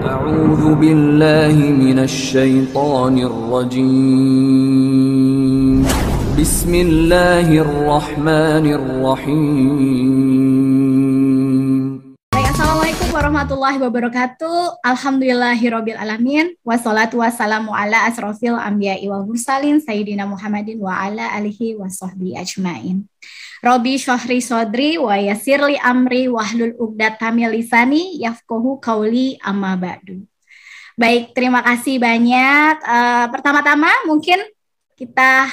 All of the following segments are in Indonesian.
أعوذ بالله من الشيطان الرجيم بسم الله الرحمن الرحيم. Baik, Assalamualaikum warahmatullahi wabarakatuh. Alhamdulillahirabbil alamin. Wassalatu wassalamu ala asrofil anbiya'i wal mursalin sayyidina Muhammadin wa ala alihi washabbihi ajmain. Rabbi syahri sodri wa yassirli amri wahlul 'uqdatam min lisani yafqahu qauli amma ba'du. Baik, terima kasih banyak. Pertama-tama mungkin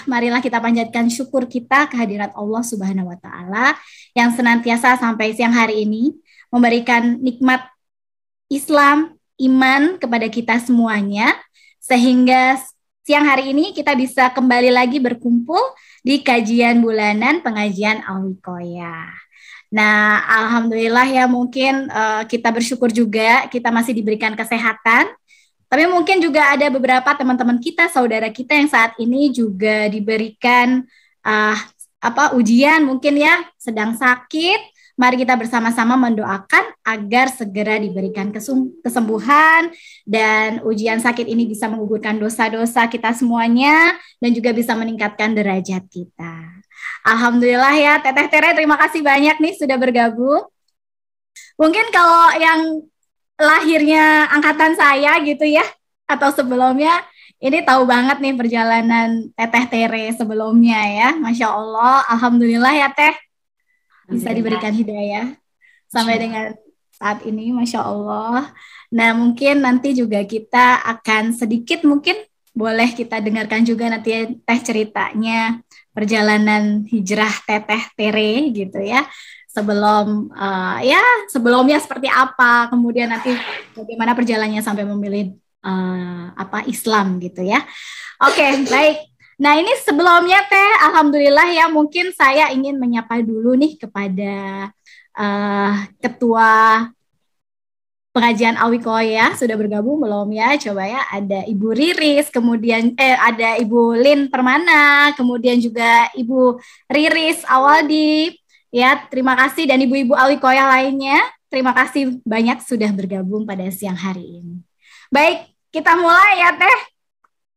marilah kita panjatkan syukur kita kehadirat Allah Subhanahu wa taala yang senantiasa sampai siang hari ini memberikan nikmat Islam, iman kepada kita semuanya, sehingga siang hari ini kita bisa kembali lagi berkumpul di kajian bulanan pengajian Al-Wiqayah. Nah, alhamdulillah ya, mungkin kita bersyukur juga kita masih diberikan kesehatan, tapi mungkin juga ada beberapa teman-teman kita, saudara kita yang saat ini juga diberikan ujian, mungkin ya sedang sakit. Mari kita bersama-sama mendoakan agar segera diberikan kesembuhan dan ujian sakit ini bisa menggugurkan dosa-dosa kita semuanya dan juga bisa meningkatkan derajat kita. Alhamdulillah ya, Teteh Tere, terima kasih banyak nih sudah bergabung. Mungkin kalau yang lahirnya angkatan saya gitu ya, atau sebelumnya, ini tahu banget nih perjalanan Teteh Tere sebelumnya ya. Masya Allah, alhamdulillah ya Teh, bisa diberikan hidayah sampai dengan saat ini, Masya Allah. Nah, mungkin nanti juga kita akan sedikit, mungkin boleh kita dengarkan juga nanti Teh ceritanya perjalanan hijrah Teteh Tere gitu ya. Sebelumnya seperti apa, kemudian nanti bagaimana perjalanannya sampai memilih Islam gitu ya. Oke, baik. Nah, ini sebelumnya Teh, alhamdulillah ya, mungkin saya ingin menyapa dulu nih kepada Ketua Pengajian Al-Wiqayah, sudah bergabung belum ya? Coba ya, ada Ibu Riris, kemudian ada Ibu Lin Permana, kemudian juga Ibu Riris Awaldi, ya, terima kasih, dan ibu-ibu Al-Wiqayah lainnya, terima kasih banyak sudah bergabung pada siang hari ini. Baik, kita mulai ya Teh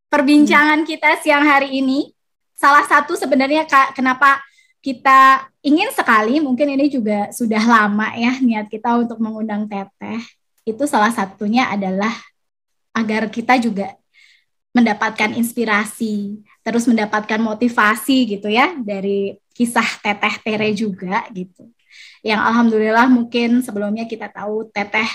perbincangan kita siang hari ini. Salah satu sebenarnya kenapa kita ingin sekali, mungkin ini juga sudah lama ya niat kita untuk mengundang Teteh, itu salah satunya adalah agar kita juga mendapatkan inspirasi, terus mendapatkan motivasi gitu ya dari kisah Teteh Tere juga gitu. Yang alhamdulillah mungkin sebelumnya kita tahu Teteh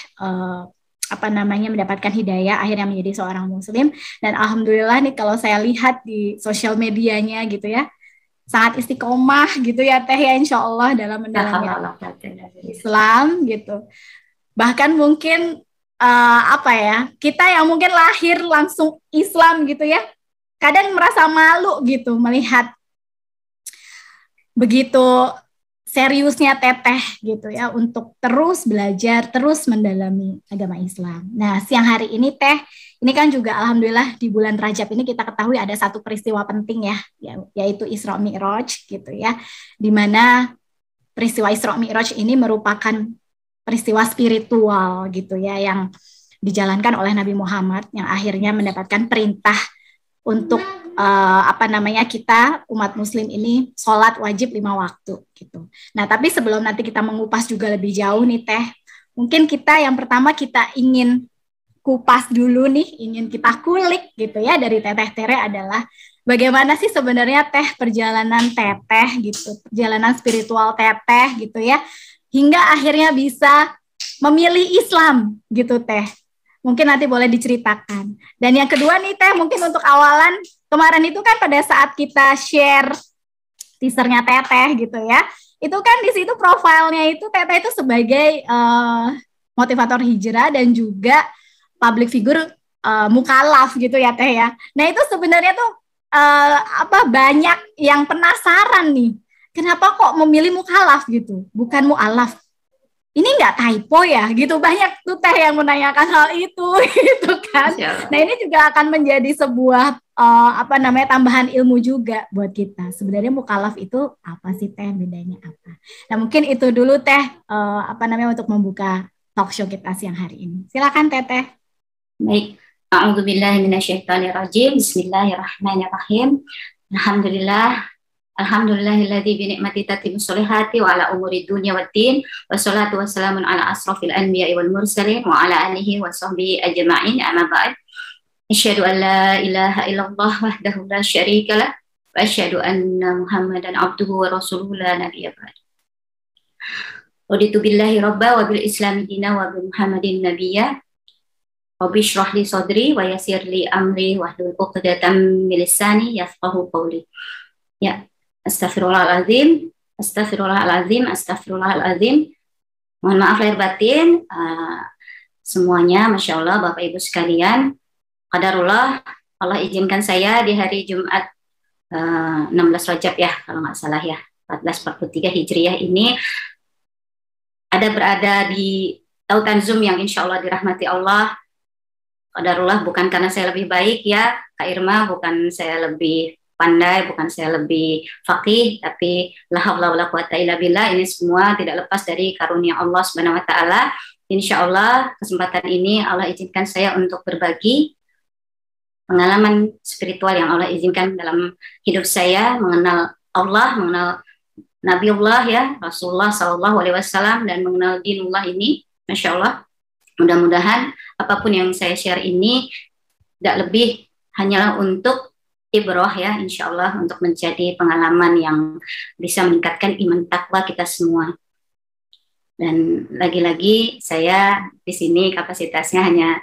mendapatkan hidayah, akhirnya menjadi seorang muslim, dan alhamdulillah nih kalau saya lihat di sosial medianya gitu ya, sangat istiqomah gitu ya Teh ya, insya Allah dalam mendalami Islam gitu. Bahkan mungkin kita yang mungkin lahir langsung Islam gitu ya, kadang merasa malu gitu melihat begitu seriusnya Teteh gitu ya untuk terus belajar, terus mendalami agama Islam. Nah, siang hari ini Teh, ini kan juga alhamdulillah di bulan Rajab ini kita ketahui ada satu peristiwa penting ya, yaitu Isra Mi'raj gitu ya, di mana peristiwa Isra Mi'raj ini merupakan peristiwa spiritual gitu ya, yang dijalankan oleh Nabi Muhammad yang akhirnya mendapatkan perintah untuk kita umat muslim ini sholat wajib 5 waktu gitu. Nah, tapi sebelum nanti kita mengupas juga lebih jauh nih Teh, mungkin yang pertama kita ingin kupas dulu nih, ingin kita kulik gitu ya dari Teteh Tere adalah bagaimana sih sebenarnya Teh perjalanan Teteh gitu, perjalanan spiritual Teteh gitu ya, hingga akhirnya bisa memilih Islam gitu Teh. Mungkin nanti boleh diceritakan. Dan yang kedua nih Teh, mungkin untuk awalan, kemarin itu kan pada saat kita share teasernya Teteh gitu ya, itu kan di situ profilnya itu Teteh itu sebagai motivator hijrah dan juga public figure mukalaf gitu ya Teh ya. Nah, itu sebenarnya tuh banyak yang penasaran nih, kenapa kok memilih mukalaf gitu, bukan mualaf? Ini nggak typo ya gitu, banyak tuh Teh yang menanyakan hal itu gitu kan. Nah, ini juga akan menjadi sebuah tambahan ilmu juga buat kita. Sebenarnya mukalaf itu apa sih Teh, bedanya apa? Nah, mungkin itu dulu Teh untuk membuka talk show kita siang hari ini. Silakan Teteh. Baik. A'udzubillahi minasyaitonirrajim. Bismillahirrahmanirrahim. Alhamdulillah. Alhamdulillahilladzi bi ni'mati tatimmus sholihati wa ala umuri dunya waddin. Wassalatu wassalamun ala asrofil anbiya'i wal mursalin wa ala alihi wa sahbihi ajma'in. Amma ba'd. Asyhadu an la ilaha illallah wahdahu la syarika lah wa asyhadu anna Muhammadan abduhu wa rasuluhu la nabiyya ba'd. Raditu billahi rabba wa bil islami dina wa bi Muhammadin nabiyya. Rabbi shrah li sadri wa yassir li amri wahlul 'uqdatam min lisani yafqahu qawli. Ya, astagfirullahalazim, astagfirullahalazim, astagfirullahalazim. Mohon maaf lahir batin semuanya, Masya Allah Bapak Ibu sekalian. Qadarullah, Allah izinkan saya di hari Jumat 16 Rajab ya, kalau nggak salah ya, 1443 Hijriah ini berada di tautan Zoom yang insya Allah dirahmati Allah. Qadarullah, bukan karena saya lebih baik ya Kak Irma, bukan saya lebih pandai, bukan saya lebih faqih, tapi la haula wala quwata illa billah, ini semua tidak lepas dari karunia Allah Subhanahu wa taala. Insyaallah kesempatan ini Allah izinkan saya untuk berbagi pengalaman spiritual yang Allah izinkan dalam hidup saya, mengenal Allah, mengenal Nabiullah ya, Rasulullah sallallahu alaihi wasallam, dan mengenal dinullah ini. Masya Allah, mudah-mudahan apapun yang saya share ini tidak lebih hanyalah untuk ibrah ya, insya Allah, untuk menjadi pengalaman yang bisa meningkatkan iman takwa kita semua. Dan lagi-lagi saya di sini kapasitasnya hanya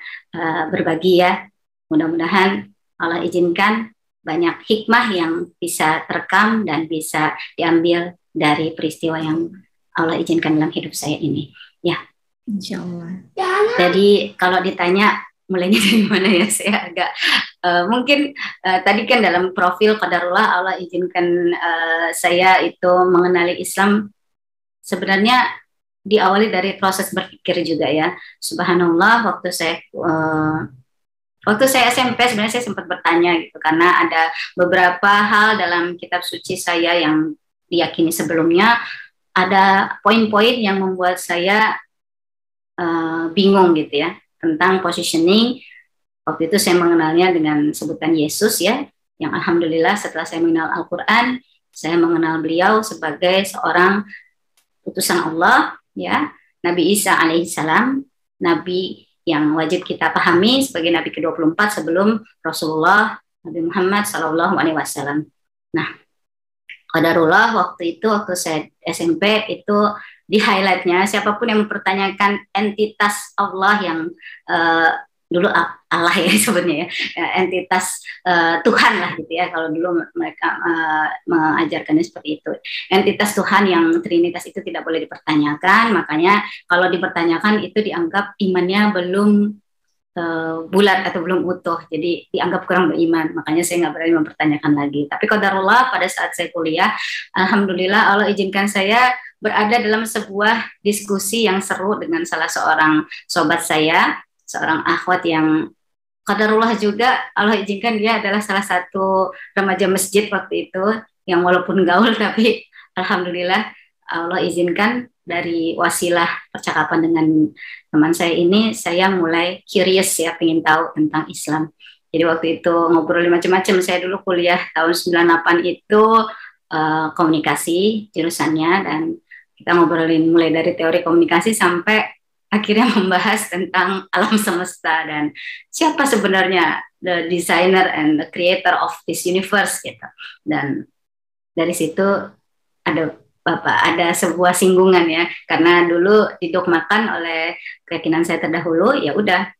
berbagi ya. Mudah-mudahan Allah izinkan banyak hikmah yang bisa terekam dan bisa diambil dari peristiwa yang Allah izinkan dalam hidup saya ini. Ya. Insya Allah. Jadi kalau ditanya mulainya dari mana ya, saya agak mungkin tadi kan dalam profil qadarullah Allah izinkan saya itu mengenali Islam, sebenarnya diawali dari proses berpikir juga ya. Subhanallah, waktu saya SMP sebenarnya saya sempat bertanya gitu, karena ada beberapa hal dalam kitab suci saya yang diyakini sebelumnya, ada poin-poin yang membuat saya bingung gitu ya, tentang positioning. Waktu itu saya mengenalnya dengan sebutan Yesus ya, yang alhamdulillah setelah saya mengenal Al-Quran, saya mengenal beliau sebagai seorang utusan Allah ya, Nabi Isa alaihissalam, Nabi yang wajib kita pahami sebagai Nabi ke-24 sebelum Rasulullah Nabi Muhammad SAW. Nah, qadarullah waktu saya SMP itu di highlightnya, siapapun yang mempertanyakan entitas Allah yang dulu Allah ya sebenarnya ya, entitas Tuhan lah gitu ya, kalau dulu mereka mengajarkannya seperti itu. Entitas Tuhan yang Trinitas itu tidak boleh dipertanyakan, makanya kalau dipertanyakan itu dianggap imannya belum bulat atau belum utuh, jadi dianggap kurang beriman, makanya saya nggak berani mempertanyakan lagi. Tapi qadarullah pada saat saya kuliah, alhamdulillah Allah izinkan saya berada dalam sebuah diskusi yang seru dengan salah seorang sobat saya, seorang akhwat yang qadarullah juga Allah izinkan dia adalah salah satu remaja masjid waktu itu, yang walaupun gaul tapi alhamdulillah Allah izinkan dari wasilah percakapan dengan teman saya ini, saya mulai curious ya, pengen tahu tentang Islam. Jadi waktu itu ngobrol macam-macam. Saya dulu kuliah tahun 98 itu komunikasi jurusannya, dan kita ngobrolin mulai dari teori komunikasi sampai akhirnya membahas tentang alam semesta dan siapa sebenarnya the designer and the creator of this universe gitu. Dan dari situ ada sebuah singgungan ya, karena dulu didogmakan oleh keyakinan saya terdahulu, ya udah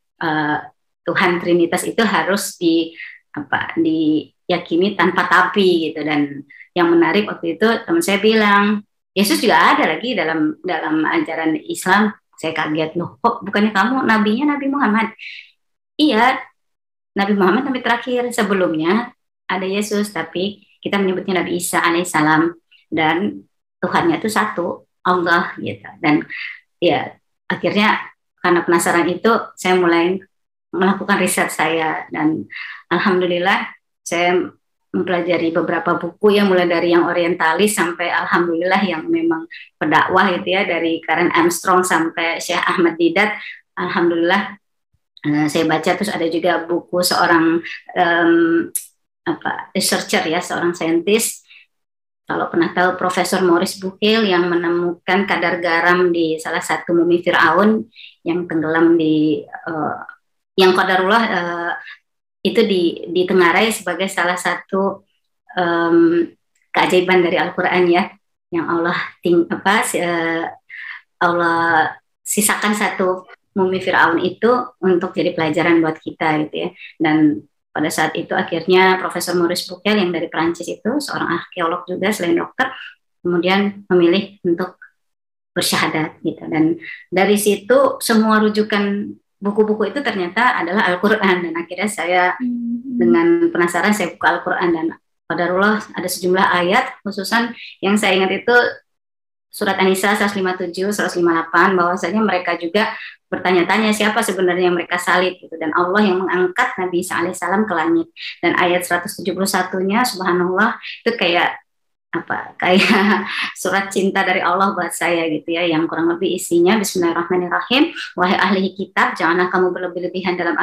Tuhan Trinitas itu harus diyakini tanpa tapi gitu. Dan yang menarik waktu itu teman saya bilang Yesus juga ada lagi dalam ajaran Islam. Saya kaget, loh kok bukannya kamu nabinya Nabi Muhammad? Iya, Nabi Muhammad Nabi terakhir, sebelumnya ada Yesus, tapi kita menyebutnya Nabi Isa alaihissalam, dan Tuhannya itu satu, Allah gitu. Dan ya akhirnya karena penasaran itu saya mulai melakukan riset saya, dan alhamdulillah saya mempelajari beberapa buku ya, mulai dari yang orientalis sampai alhamdulillah yang memang pendakwah gitu ya, dari Karen Armstrong sampai Syekh Ahmad Didat. Alhamdulillah Saya baca, terus ada juga buku seorang researcher ya, seorang saintis, kalau pernah tahu, Profesor Maurice Bucaille, yang menemukan kadar garam di salah satu mumi Firaun yang tenggelam di yang qadarullah itu ditengarai sebagai salah satu keajaiban dari Al-Quran ya, yang Allah sisakan satu mumi Firaun itu untuk jadi pelajaran buat kita gitu ya. Dan pada saat itu akhirnya Profesor Maurice Bucaille yang dari Perancis itu, seorang arkeolog juga selain dokter, kemudian memilih untuk bersyahadat gitu. Dan dari situ semua rujukan buku-buku itu ternyata adalah Al-Quran. Dan akhirnya saya dengan penasaran saya buka Al-Quran, dan qadarullah ada sejumlah ayat khususan yang saya ingat itu surat An-Nisa 157, 158, bahwasanya mereka juga bertanya-tanya siapa sebenarnya yang mereka salib gitu, dan Allah yang mengangkat Nabi Isa alaihissalam ke langit. Dan ayat 171-nya subhanallah itu kayak surat cinta dari Allah buat saya gitu ya, yang kurang lebih isinya Bismillahirrahmanirrahim, wahai ahli kitab, janganlah kamu berlebih-lebihan dalam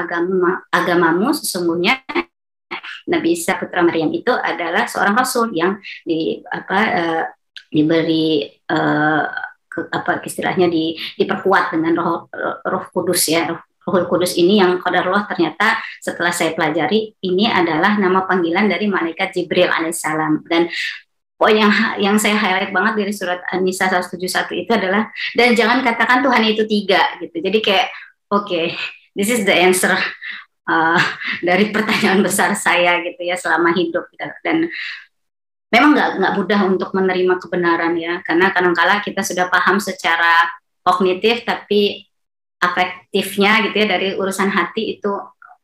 agamamu, sesungguhnya Nabi Isa putra Maryam itu adalah seorang rasul yang diberi istilahnya diperkuat dengan roh kudus ya. Rohul Kudus ini yang qadarullah ternyata setelah saya pelajari ini adalah nama panggilan dari malaikat Jibril alaihissalam. Dan poin yang saya highlight banget dari surat An-Nisa 171 itu adalah, dan jangan katakan Tuhan itu tiga gitu. Jadi kayak okay, this is the answer dari pertanyaan besar saya gitu ya selama hidup gitu. Dan memang nggak mudah untuk menerima kebenaran ya, karena kadang-kala kita sudah paham secara kognitif, tapi afektifnya gitu ya dari urusan hati itu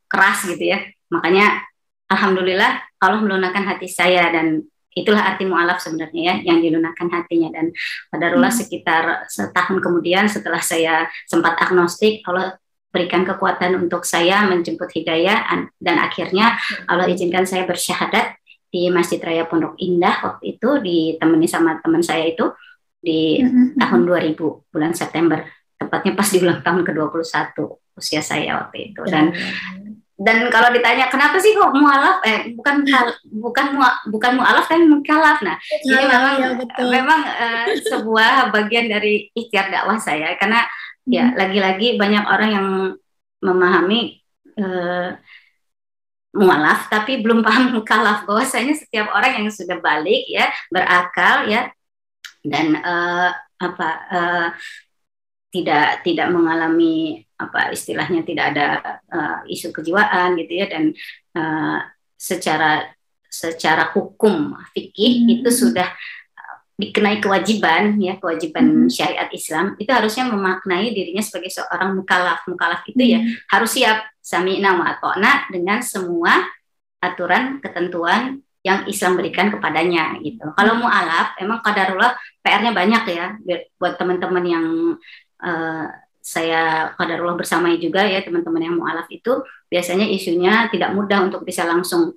keras gitu ya. Makanya alhamdulillah Allah melunakkan hati saya, dan itulah arti mu'alaf sebenarnya ya, yang dilunakkan hatinya. Dan qadarullah sekitar setahun kemudian setelah saya sempat agnostik, Allah berikan kekuatan untuk saya menjemput hidayah, dan akhirnya Allah izinkan saya bersyahadat di Masjid Raya Pondok Indah. Waktu itu ditemani sama teman saya itu di tahun 2000 bulan September, tepatnya pas di ulang tahun ke-21 usia saya waktu itu. Dan kalau ditanya kenapa sih kok mu'alaf, bukan mu'alaf tapi mukalaf. Nah, ini memang sebuah bagian dari ikhtiar dakwah saya, karena ya lagi-lagi banyak orang yang memahami mu'alaf tapi belum paham mukalaf, bahwasanya setiap orang yang sudah balik ya, berakal ya, dan tidak mengalami istilahnya tidak ada isu kejiwaan gitu ya, dan secara hukum fikih itu sudah dikenai kewajiban syariat Islam, itu harusnya memaknai dirinya sebagai seorang mukallaf. Mukallaf itu ya harus siap sami'na wa ata'na dengan semua aturan ketentuan yang Islam berikan kepadanya gitu. Kalau mu'alaf emang qadarullah PR-nya banyak ya, buat teman-teman yang saya qadarullah bersamai juga ya, teman-teman yang mu'alaf itu biasanya isunya tidak mudah untuk bisa langsung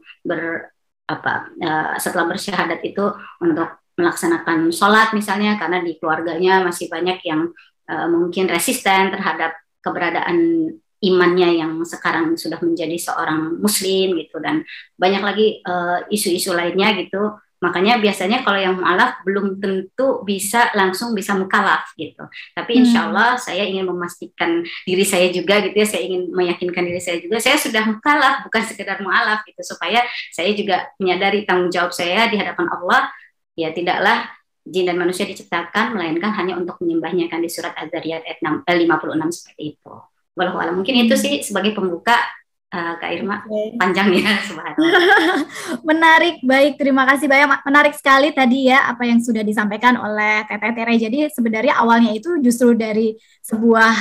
setelah bersyahadat itu untuk melaksanakan sholat misalnya, karena di keluarganya masih banyak yang mungkin resisten terhadap keberadaan imannya yang sekarang sudah menjadi seorang muslim gitu, dan banyak lagi isu-isu lainnya gitu. Makanya biasanya kalau yang mu'alaf belum tentu langsung bisa mukallaf gitu. Tapi insya Allah saya ingin memastikan diri saya juga gitu ya, saya ingin meyakinkan diri saya juga, saya sudah mukallaf, bukan sekedar mu'alaf gitu, supaya saya juga menyadari tanggung jawab saya di hadapan Allah. Ya tidaklah jin dan manusia diciptakan melainkan hanya untuk menyembahnya, kan di surat Az-Zariyat ayat 56 seperti itu. Wallahu a'lam. Mungkin itu sih sebagai pembuka. Kak Irma, panjang ya, subhanallah. Menarik, baik, terima kasih banyak. Menarik sekali tadi ya apa yang sudah disampaikan oleh Teteh Tere. Jadi sebenarnya awalnya itu justru dari sebuah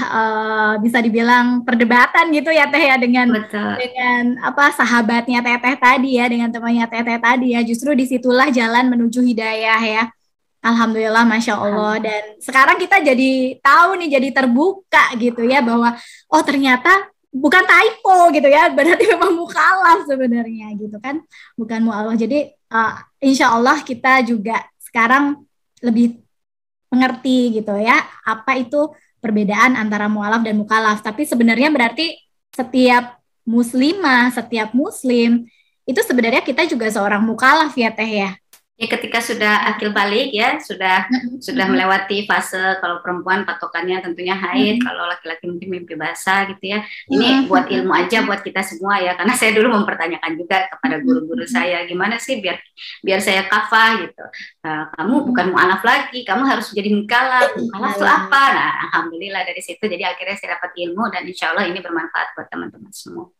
bisa dibilang perdebatan gitu ya Teh ya, dengan sahabatnya Teteh tadi ya, dengan temannya Teteh tadi ya. Justru disitulah jalan menuju hidayah ya. Alhamdulillah, Masya Allah. Dan sekarang kita jadi tahu nih, jadi terbuka gitu ya, bahwa oh ternyata bukan typo gitu ya, berarti memang mukallaf sebenarnya gitu kan, bukan mu'alaf. Jadi insya Allah kita juga sekarang lebih mengerti gitu ya, apa itu perbedaan antara mu'alaf dan mukallaf. Tapi sebenarnya berarti setiap muslimah, setiap muslim itu sebenarnya kita juga seorang mukallaf ya Teh ya. Ya, ketika sudah akil balik ya, sudah melewati fase, kalau perempuan patokannya tentunya haid, kalau laki-laki mungkin mimpi basah gitu ya. Ini buat ilmu aja buat kita semua ya, karena saya dulu mempertanyakan juga kepada guru-guru saya, gimana sih biar saya kafah gitu. Kamu bukan mu'alaf lagi, kamu harus jadi mukallaf. Mukallaf itu apa? Nah, alhamdulillah dari situ jadi akhirnya saya dapat ilmu dan insya Allah ini bermanfaat buat teman-teman semua.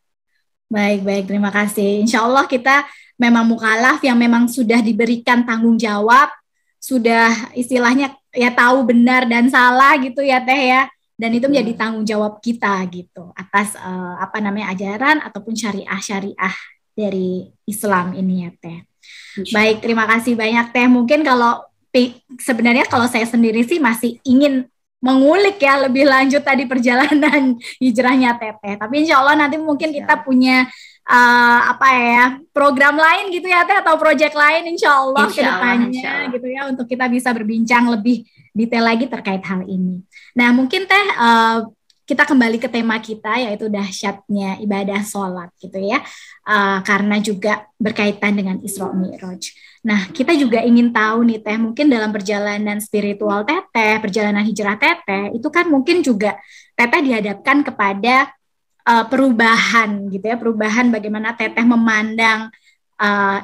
Baik, terima kasih. Insya Allah kita memang mukallaf yang memang sudah diberikan tanggung jawab, sudah istilahnya ya tahu benar dan salah gitu ya Teh ya, dan itu menjadi tanggung jawab kita gitu atas ajaran ataupun syariah dari Islam ini ya Teh. Baik, terima kasih banyak Teh. Mungkin sebenarnya kalau saya sendiri sih masih ingin mengulik ya lebih lanjut tadi perjalanan hijrahnya Teteh. Tapi insya Allah nanti mungkin kita punya program lain gitu ya Teh, atau proyek lain insya Allah ke depannya gitu ya, untuk kita bisa berbincang lebih detail lagi terkait hal ini. Nah mungkin Teh kita kembali ke tema kita, yaitu dahsyatnya ibadah sholat gitu ya, karena juga berkaitan dengan Isra Mi'raj. Nah, kita juga ingin tahu nih Teh, mungkin dalam perjalanan spiritual Teteh, perjalanan hijrah Teteh, itu kan mungkin juga Teteh dihadapkan kepada perubahan gitu ya, perubahan bagaimana Teteh memandang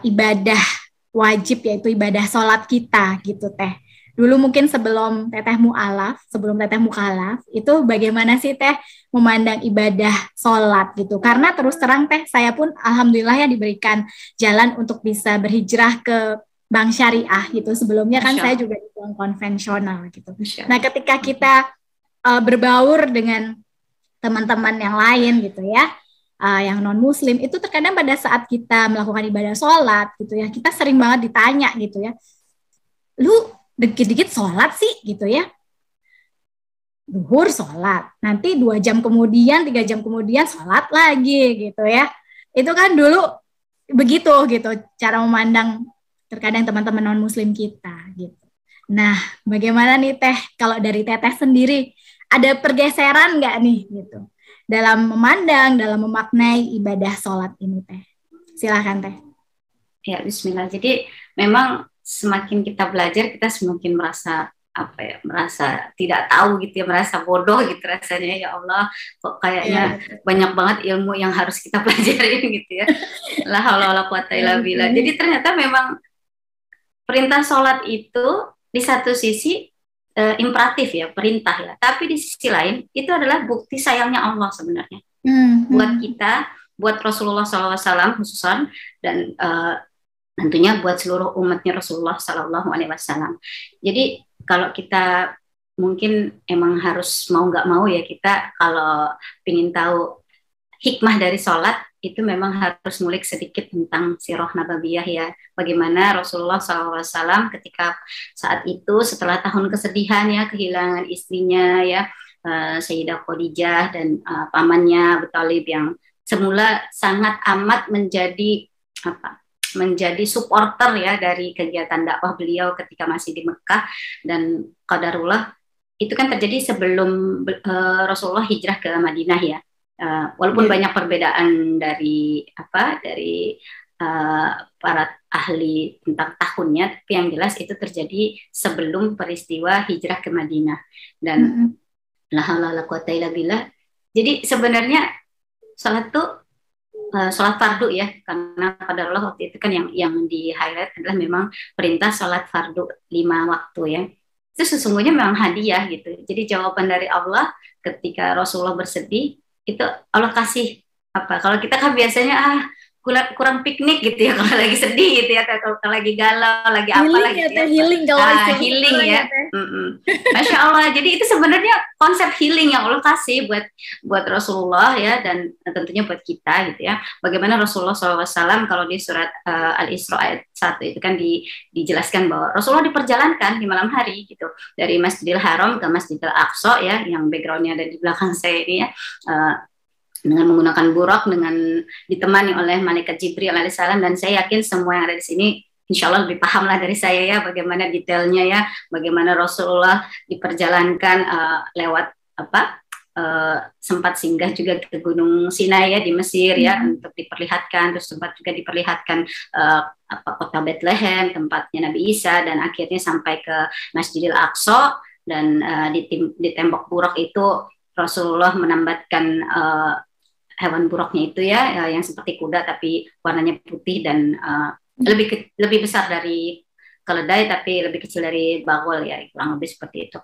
ibadah wajib, yaitu ibadah sholat kita gitu Teh. Dulu mungkin sebelum Teteh mu'alaf, sebelum Teteh mukallaf, itu bagaimana sih Teh memandang ibadah sholat gitu? Karena terus terang Teh, saya pun alhamdulillah ya diberikan jalan untuk bisa berhijrah ke bank syariah gitu. Sebelumnya kan saya juga di bank konvensional gitu. Nah ketika kita berbaur dengan teman-teman yang lain gitu ya, yang non muslim, itu terkadang pada saat kita melakukan ibadah sholat gitu ya, kita sering banget ditanya gitu ya, lu dikit-dikit sholat sih gitu ya, zuhur sholat, nanti 2 jam kemudian, 3 jam kemudian sholat lagi gitu ya. Itu kan dulu begitu gitu cara memandang terkadang teman-teman non muslim kita gitu. Nah bagaimana nih Teh, kalau dari Teteh sendiri ada pergeseran nggak nih gitu dalam memandang, dalam memaknai ibadah sholat ini Teh? Silakan Teh. Ya bismillah. Jadi memang semakin kita belajar, kita semakin merasa merasa tidak tahu gitu ya, merasa bodoh gitu rasanya, ya Allah kok kayaknya banyak banget ilmu yang harus kita pelajarin gitu ya. La haula wala quwata illa billah. Jadi ternyata memang perintah sholat itu di satu sisi imperatif ya, perintah ya, tapi di sisi lain itu adalah bukti sayangnya Allah sebenarnya buat kita, buat Rasulullah SAW khususan, dan tentunya buat seluruh umatnya Rasulullah SAW. Jadi kalau kita mungkin emang harus mau nggak mau ya, kita kalau ingin tahu hikmah dari sholat itu memang harus ngulik sedikit tentang sirah nabawiyah ya, bagaimana Rasulullah SAW ketika saat itu setelah tahun kesedihan ya, kehilangan istrinya ya, Sayyidah Khadijah dan pamannya Abu Thalib yang semula sangat amat menjadi supporter ya dari kegiatan dakwah beliau ketika masih di Mekah, dan qadarullah itu kan terjadi sebelum Rasulullah hijrah ke Madinah ya. Walaupun banyak perbedaan dari para ahli tentang tahunnya, tapi yang jelas itu terjadi sebelum peristiwa hijrah ke Madinah. Dan la haula wala quwata illa billah. Jadi sebenarnya salat tuh sholat fardu ya, karena pada Allah waktu itu kan yang di highlight adalah memang perintah sholat fardu 5 waktu ya. Itu sesungguhnya memang hadiah gitu. Jadi jawaban dari Allah ketika Rasulullah bersedih, itu Allah kasih kalau kita kan biasanya kurang piknik gitu ya kalau lagi sedih gitu ya, kalau lagi galau, lagi healing apa lagi ya, healing kalau healing ya. Masya Allah. Jadi itu sebenarnya konsep healing yang Allah kasih buat Rasulullah ya, dan tentunya buat kita gitu ya. Bagaimana Rasulullah SAW kalau di surat Al-Isra ayat 1 itu kan dijelaskan bahwa Rasulullah diperjalankan di malam hari gitu, dari Masjidil Haram ke Masjidil Aqsa ya, yang backgroundnya ada di belakang saya ini ya, dengan menggunakan buraq, dengan ditemani oleh malaikat Jibril alaihissalam. Dan saya yakin semua yang ada di sini insya Allah lebih paham lah dari saya ya, bagaimana detailnya ya, bagaimana Rasulullah diperjalankan lewat sempat singgah juga ke Gunung Sinai ya di Mesir ya untuk diperlihatkan, terus sempat juga diperlihatkan kota Bethlehem tempatnya Nabi Isa, dan akhirnya sampai ke Masjidil Aqsa, dan di tembok buruk itu Rasulullah menambatkan hewan buruknya itu ya, yang seperti kuda tapi warnanya putih dan lebih besar dari keledai tapi lebih kecil dari bagol ya, kurang lebih seperti itu.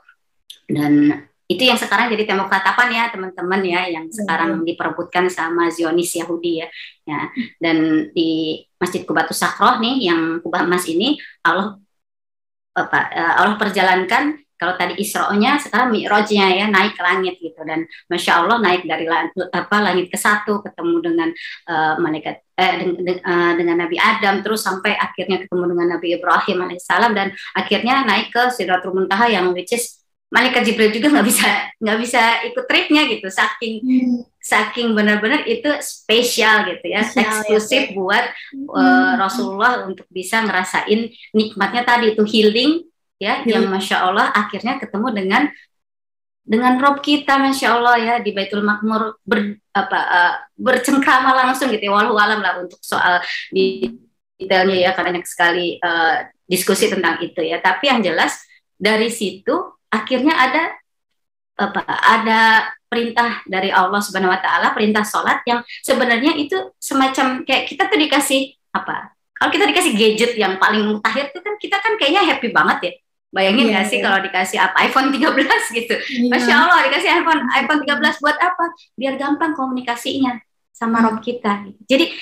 Dan itu yang sekarang jadi tembok ratapan ya teman-teman ya, yang sekarang diperebutkan sama Zionis Yahudi ya. Dan di Masjid Qubatus Sakhroh nih yang kubah emas ini Allah perjalankan. Kalau tadi Isra-nya, sekarang Mi'rajnya ya, naik ke langit gitu. Dan Masya Allah naik dari langit ke-1, ketemu dengan malaikat dengan Nabi Adam, terus sampai akhirnya ketemu dengan Nabi Ibrahim alaihissalam, dan akhirnya naik ke Sidratul Muntaha yang which is malaikat Jibril juga nggak bisa ikut tripnya gitu, saking benar-benar itu spesial gitu ya, eksklusif ya, buat Rasulullah untuk bisa ngerasain nikmatnya tadi itu healing ya, yang Masya Allah akhirnya ketemu dengan Rob kita Masya Allah ya di Baitul Makmur, bercengkrama langsung gitu ya, walau alam lah untuk soal detailnya ya, karena banyak sekali diskusi tentang itu ya. Tapi yang jelas dari situ akhirnya ada perintah dari Allah Subhanahu Wa Taala, perintah sholat yang sebenarnya itu semacam kayak kita tuh dikasih apa? Kalau kita dikasih gadget yang paling mutakhir itu kan kita kan kayaknya happy banget ya. Bayangin nggak sih kalau dikasih iPhone 13 gitu. Masya Allah dikasih iPhone 13 buat apa? Biar gampang komunikasinya sama Rob kita. Jadi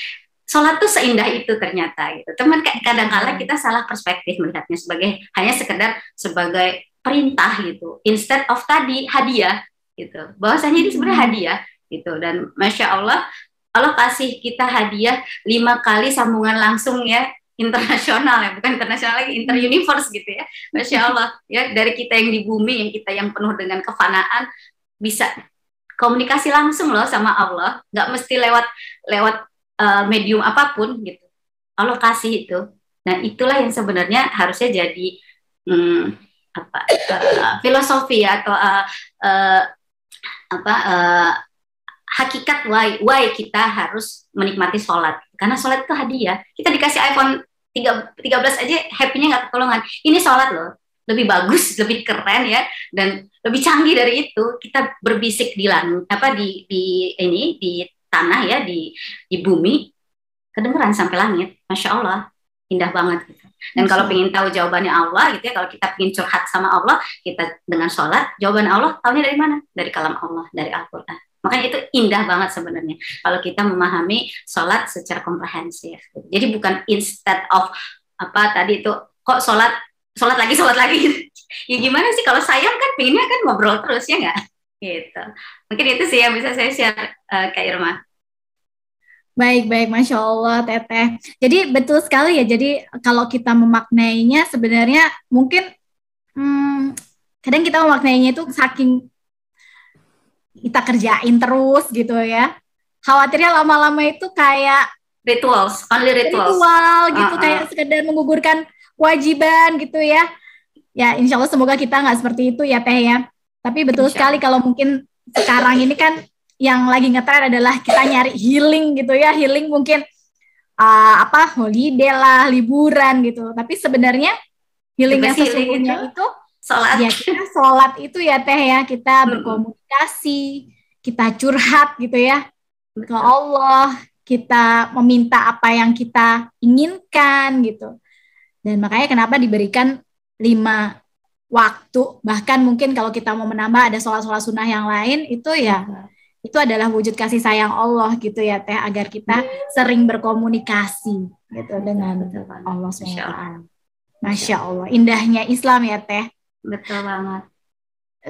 sholat tuh seindah itu ternyata gitu. Teman, kadang-kadang kita salah perspektif melihatnya hanya sekedar sebagai perintah gitu, instead of tadi hadiah gitu. Bahwasanya ini sebenarnya hadiah gitu. Dan Masya Allah, Allah kasih kita hadiah 5 kali sambungan langsung ya, internasional ya, bukan internasional lagi, inter-universe gitu ya. Masya Allah ya, dari kita yang di bumi, yang kita yang penuh dengan kefanaan, bisa komunikasi langsung loh sama Allah, nggak mesti lewat medium apapun gitu. Allah kasih itu. Nah itulah yang sebenarnya harusnya jadi filosofi atau hakikat why kita harus menikmati sholat, karena sholat itu hadiah. Kita dikasih iPhone 13 aja happy-nya nggak ketolongan. Ini sholat loh, lebih bagus, lebih keren ya, dan lebih canggih dari itu. Kita berbisik di langit, di tanah ya, di bumi, kedengeran sampai langit. Masya Allah, indah banget gitu. Dan kalau pengen tahu jawabannya Allah gitu ya, kalau kita pengen curhat sama Allah, kita dengan sholat, jawaban Allah tahunya dari mana? Dari kalam Allah, dari Al-Quran. Makanya itu indah banget sebenarnya kalau kita memahami sholat secara komprehensif. Jadi bukan instead of tadi itu kok sholat lagi. Ya gimana sih, kalau sayang kan pengennya kan ngobrol terus ya nggak? Gitu. Mungkin itu sih yang bisa saya share, Kak Irma. Baik, Masya Allah, Teteh. Jadi betul sekali ya, jadi kalau kita memaknainya sebenarnya mungkin kadang kita memaknainya itu saking kita kerjain terus gitu ya. Khawatirnya lama-lama itu kayak ritual gitu, kayak sekedar menggugurkan kewajiban gitu ya. Ya insya Allah semoga kita nggak seperti itu ya Teh ya. Tapi betul sekali kalau mungkin sekarang ini kan yang lagi ngetren adalah kita nyari healing gitu ya. Healing mungkin holiday lah, liburan gitu. Tapi sebenarnya healing yang sesungguhnya itu sholat. Ya kita sholat itu ya Teh ya, kita berkomunikasi, kita curhat gitu ya ke Allah, kita meminta apa yang kita inginkan gitu. Dan makanya kenapa diberikan 5 waktu, bahkan mungkin kalau kita mau menambah ada sholat-sholat sunnah yang lain, itu ya itu adalah wujud kasih sayang Allah gitu ya Teh, agar kita sering berkomunikasi gitu dengan Allah SWT. Masya Allah, indahnya Islam ya Teh. Betul banget.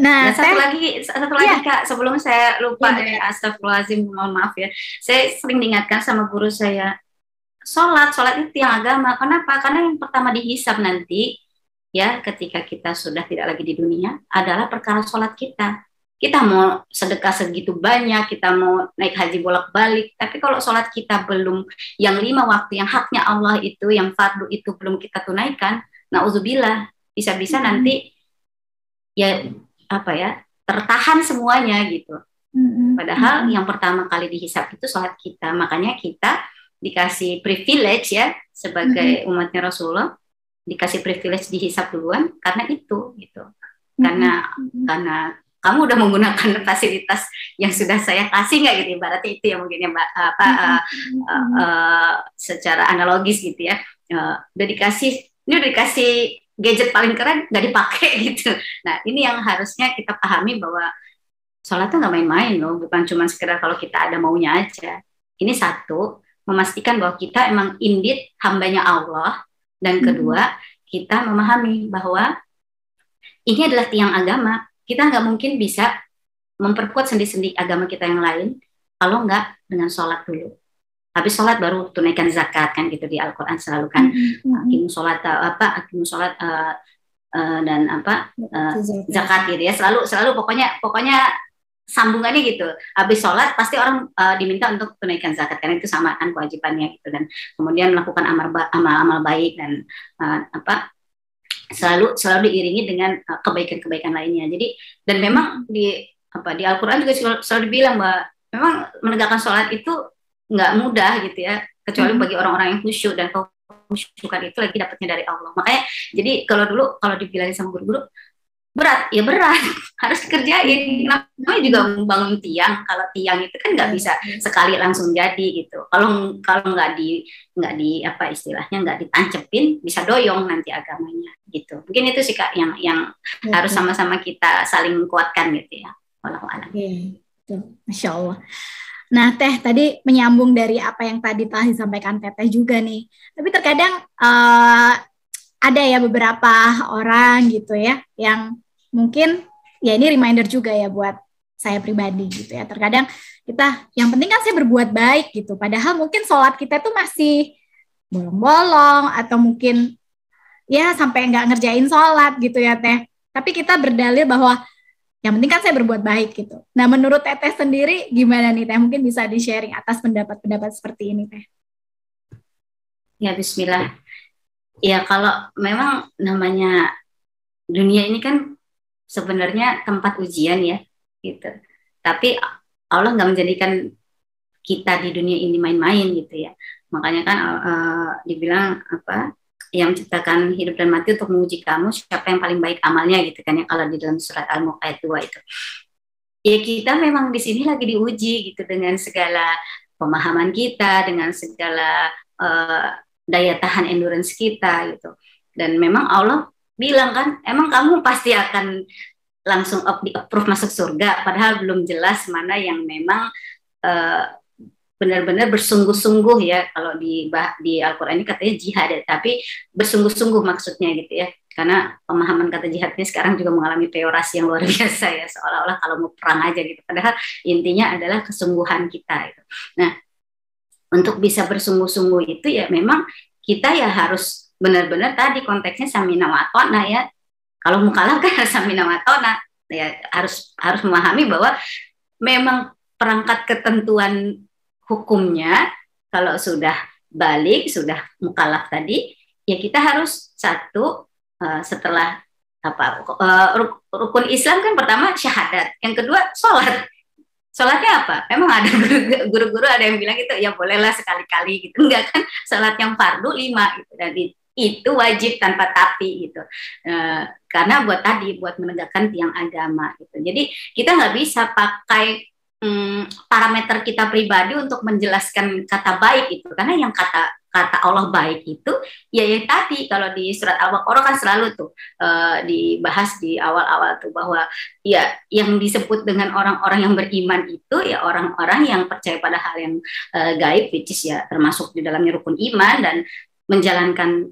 Nah, satu lagi Kak, sebelum saya lupa astagfirullahaladzim, mohon maaf ya. Saya sering diingatkan sama guru saya, sholat itu tiang agama. Kenapa? Karena yang pertama dihisab nanti ya, ketika kita sudah tidak lagi di dunia, adalah perkara sholat kita. Kita mau sedekah segitu banyak, kita mau naik haji bolak-balik, tapi kalau sholat kita belum, yang 5 waktu yang haknya Allah itu, yang fardu itu belum kita tunaikan, na'udzubillah, bisa-bisa nanti ya tertahan semuanya gitu. Padahal yang pertama kali dihisap itu sholat kita. Makanya kita dikasih privilege ya sebagai umatnya Rasulullah, dikasih privilege dihisap duluan karena itu gitu. Karena kamu udah menggunakan fasilitas yang sudah saya kasih nggak gitu, ibaratnya itu ya mungkin ya Mbak, secara analogis gitu ya. Udah dikasih gadget paling keren nggak dipakai gitu. Nah ini yang harusnya kita pahami bahwa sholat tuh nggak main-main loh, bukan cuma sekedar kalau kita ada maunya aja. Ini satu, memastikan bahwa kita emang indeed hambanya Allah, dan kedua kita memahami bahwa ini adalah tiang agama. Kita nggak mungkin bisa memperkuat sendi-sendi agama kita yang lain kalau nggak dengan sholat dulu. Habis sholat baru tunaikan zakat kan gitu, di Al-Quran selalu kan aqimu sholat dan zakat gitu ya, selalu pokoknya sambungannya gitu. Habis sholat pasti orang diminta untuk tunaikan zakat karena itu sama kan kewajibannya gitu, dan kemudian melakukan amal baik dan selalu diiringi dengan kebaikan-kebaikan lainnya. Jadi dan memang di Al-Quran juga selalu dibilang bahwa memang menegakkan sholat itu nggak mudah gitu ya, kecuali bagi orang-orang yang khusyuk, dan khusyukan itu lagi dapatnya dari Allah. Makanya jadi kalau dibilangin sama guru-guru berat harus dikerjain. Namanya juga membangun tiang. Kalau tiang itu kan nggak bisa sekali langsung jadi gitu. Kalau nggak di istilahnya nggak ditancepin, bisa doyong nanti agamanya gitu. Mungkin itu sih Kak yang harus sama-sama kita saling kuatkan gitu ya. Wallahu a'lam. Masya Allah. Nah Teh, tadi menyambung dari apa yang tadi telah disampaikan Teteh juga nih. Tapi terkadang ada ya beberapa orang gitu ya yang mungkin ya ini reminder juga ya buat saya pribadi gitu ya. Terkadang kita yang penting kan saya berbuat baik gitu. Padahal mungkin sholat kita tuh masih bolong-bolong atau mungkin ya sampai nggak ngerjain sholat gitu ya Teh. Tapi kita berdalil bahwa yang penting kan saya berbuat baik gitu. Nah menurut Teteh sendiri gimana nih Teh? Mungkin bisa di-sharing atas pendapat-pendapat seperti ini Teh. Ya bismillah. Ya kalau memang namanya dunia ini kan sebenarnya tempat ujian ya gitu. Tapi Allah nggak menjadikan kita di dunia ini main-main gitu ya. Makanya kan dibilang yang menciptakan hidup dan mati untuk menguji kamu siapa yang paling baik amalnya gitu kan ya, kalau di dalam surat Al-Mulk ayat 2 itu. Ya kita memang di sini lagi diuji gitu dengan segala pemahaman kita, dengan segala daya tahan endurance kita gitu. Dan memang Allah bilang kan, emang kamu pasti akan langsung di-approve masuk surga, padahal belum jelas mana yang memang benar-benar bersungguh-sungguh ya. Kalau di Al-Quran ini katanya jihad ya, tapi bersungguh-sungguh maksudnya gitu ya. Karena pemahaman kata jihad ini sekarang juga mengalami peorasi yang luar biasa ya, seolah-olah kalau mau perang aja gitu. Padahal intinya adalah kesungguhan kita gitu. Nah, untuk bisa bersungguh-sungguh itu ya memang kita ya harus benar-benar tadi konteksnya samina wa atona ya. Kalau mukallaf kan harus samina wa atona ya, harus memahami bahwa memang perangkat ketentuan hukumnya kalau sudah balik, sudah mukallaf tadi, ya kita harus setelah rukun Islam kan pertama syahadat, yang kedua sholat. Sholatnya apa? Emang ada guru-guru ada yang bilang gitu, ya bolehlah sekali-kali gitu, enggak kan? Sholat yang fardu 5 gitu, dan itu wajib tanpa tapi gitu. Karena buat menegakkan tiang agama gitu. Jadi kita nggak bisa pakai parameter kita pribadi untuk menjelaskan kata baik itu, karena yang kata Allah baik itu ya yang tadi kalau di surat Al-Baqarah kan selalu tuh dibahas di awal-awal tuh bahwa ya yang disebut dengan orang-orang yang beriman itu ya orang-orang yang percaya pada hal yang gaib, which is ya termasuk di dalamnya rukun iman, dan menjalankan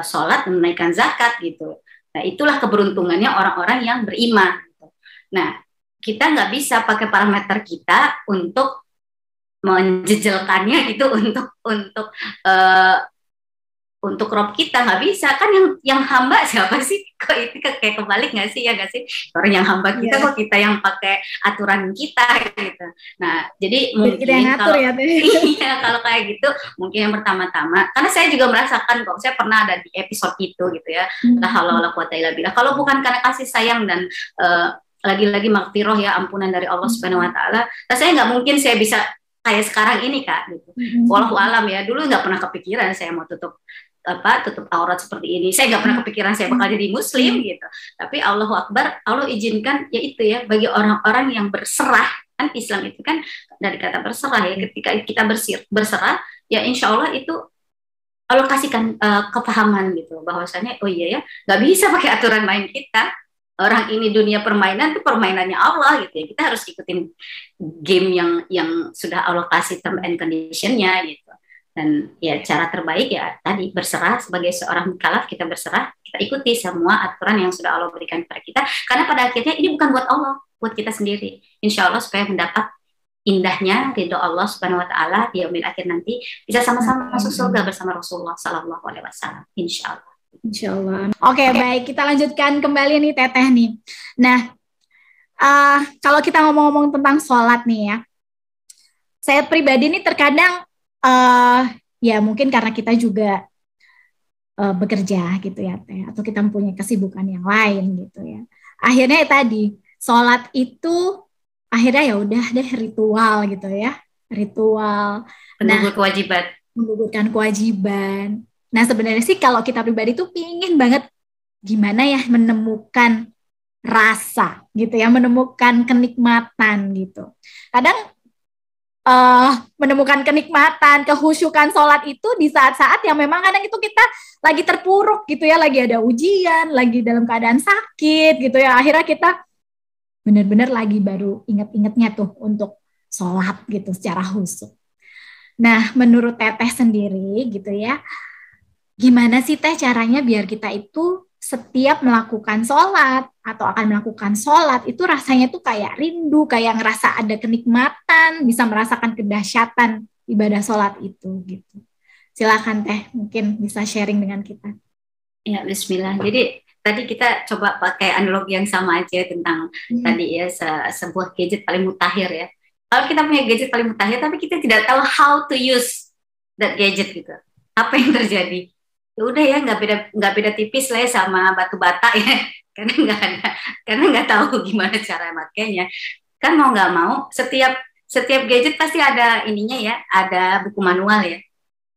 sholat, menunaikan zakat gitu. Nah itulah keberuntungannya orang-orang yang beriman gitu. Nah kita nggak bisa pakai parameter kita untuk menjejelkannya gitu, untuk rob kita nggak bisa kan. Yang hamba siapa sih? Kok itu kayak kebalik nggak sih, ya nggak sih? Orang yang hamba kita kok kita yang pakai aturan kita gitu. Nah jadi mungkin kalau kayak gitu mungkin yang pertama-tama, karena saya juga merasakan kok, saya pernah ada di episode itu gitu ya. La haula wala quwata illa billah. Kalau bukan karena kasih sayang dan lagi-lagi maghfirah ya, ampunan dari Allah Subhanahu Wa Taala. Rasanya nggak mungkin saya bisa kayak sekarang ini Kak gitu. Wallahu alam ya, dulu nggak pernah kepikiran saya mau tutup aurat seperti ini. Saya nggak pernah kepikiran saya bakal jadi muslim gitu. Tapi Allahu Akbar, Allah izinkan ya itu ya, bagi orang-orang yang berserah. Kan Islam itu kan dari kata berserah ya, ketika kita berserah ya insya Allah itu Allah kasihkan kepahaman gitu, bahwasanya oh iya ya, nggak bisa pakai aturan main kita. Orang ini dunia permainan itu permainannya Allah gitu ya. Kita harus ikutin game yang sudah Allah kasih term and condition-nya gitu. Dan ya cara terbaik ya tadi berserah, sebagai seorang mukallaf kita berserah, kita ikuti semua aturan yang sudah Allah berikan kepada kita. Karena pada akhirnya ini bukan buat Allah, buat kita sendiri. Insya Allah supaya mendapat indahnya ridho Allah Subhanahu Wa Taala di yaumil akhir nanti, bisa sama-sama masuk surga bersama Rasulullah Sallallahu Alaihi Wasallam. Insya Allah. Insya Allah. Oke, baik. Kita lanjutkan kembali nih Teteh nih. Nah, kalau kita ngomong-ngomong tentang sholat nih ya, saya pribadi nih terkadang ya mungkin karena kita juga bekerja gitu ya Teh, atau kita mempunyai kesibukan yang lain gitu ya. Akhirnya tadi sholat itu akhirnya ya udah deh ritual gitu ya, ritual. Menggugurkan kewajiban. Nah sebenarnya sih kalau kita pribadi tuh pingin banget gimana ya menemukan rasa gitu ya, menemukan kenikmatan gitu. Kadang menemukan kenikmatan, kehusyukan sholat itu di saat-saat yang memang kadang itu kita lagi terpuruk gitu ya, lagi ada ujian, lagi dalam keadaan sakit gitu ya. Akhirnya kita benar-benar lagi baru inget-ingetnya tuh untuk sholat gitu secara khusyuk. Nah menurut Teteh sendiri gitu ya, gimana sih Teh caranya biar kita itu setiap melakukan sholat atau akan melakukan sholat itu rasanya tuh kayak rindu, kayak ngerasa ada kenikmatan, bisa merasakan kedahsyatan ibadah sholat itu gitu. Silakan Teh, mungkin bisa sharing dengan kita. Ya Bismillah. Jadi tadi kita coba pakai analogi yang sama aja tentang tadi ya sebuah gadget paling mutakhir ya. Kalau kita punya gadget paling mutakhir tapi kita tidak tahu how to use that gadget gitu, apa yang terjadi? Ya udah ya nggak beda tipis lah ya sama batu bata ya, karena nggak tahu gimana cara makainya. Kan mau nggak mau setiap gadget pasti ada ininya ya, ada buku manual ya.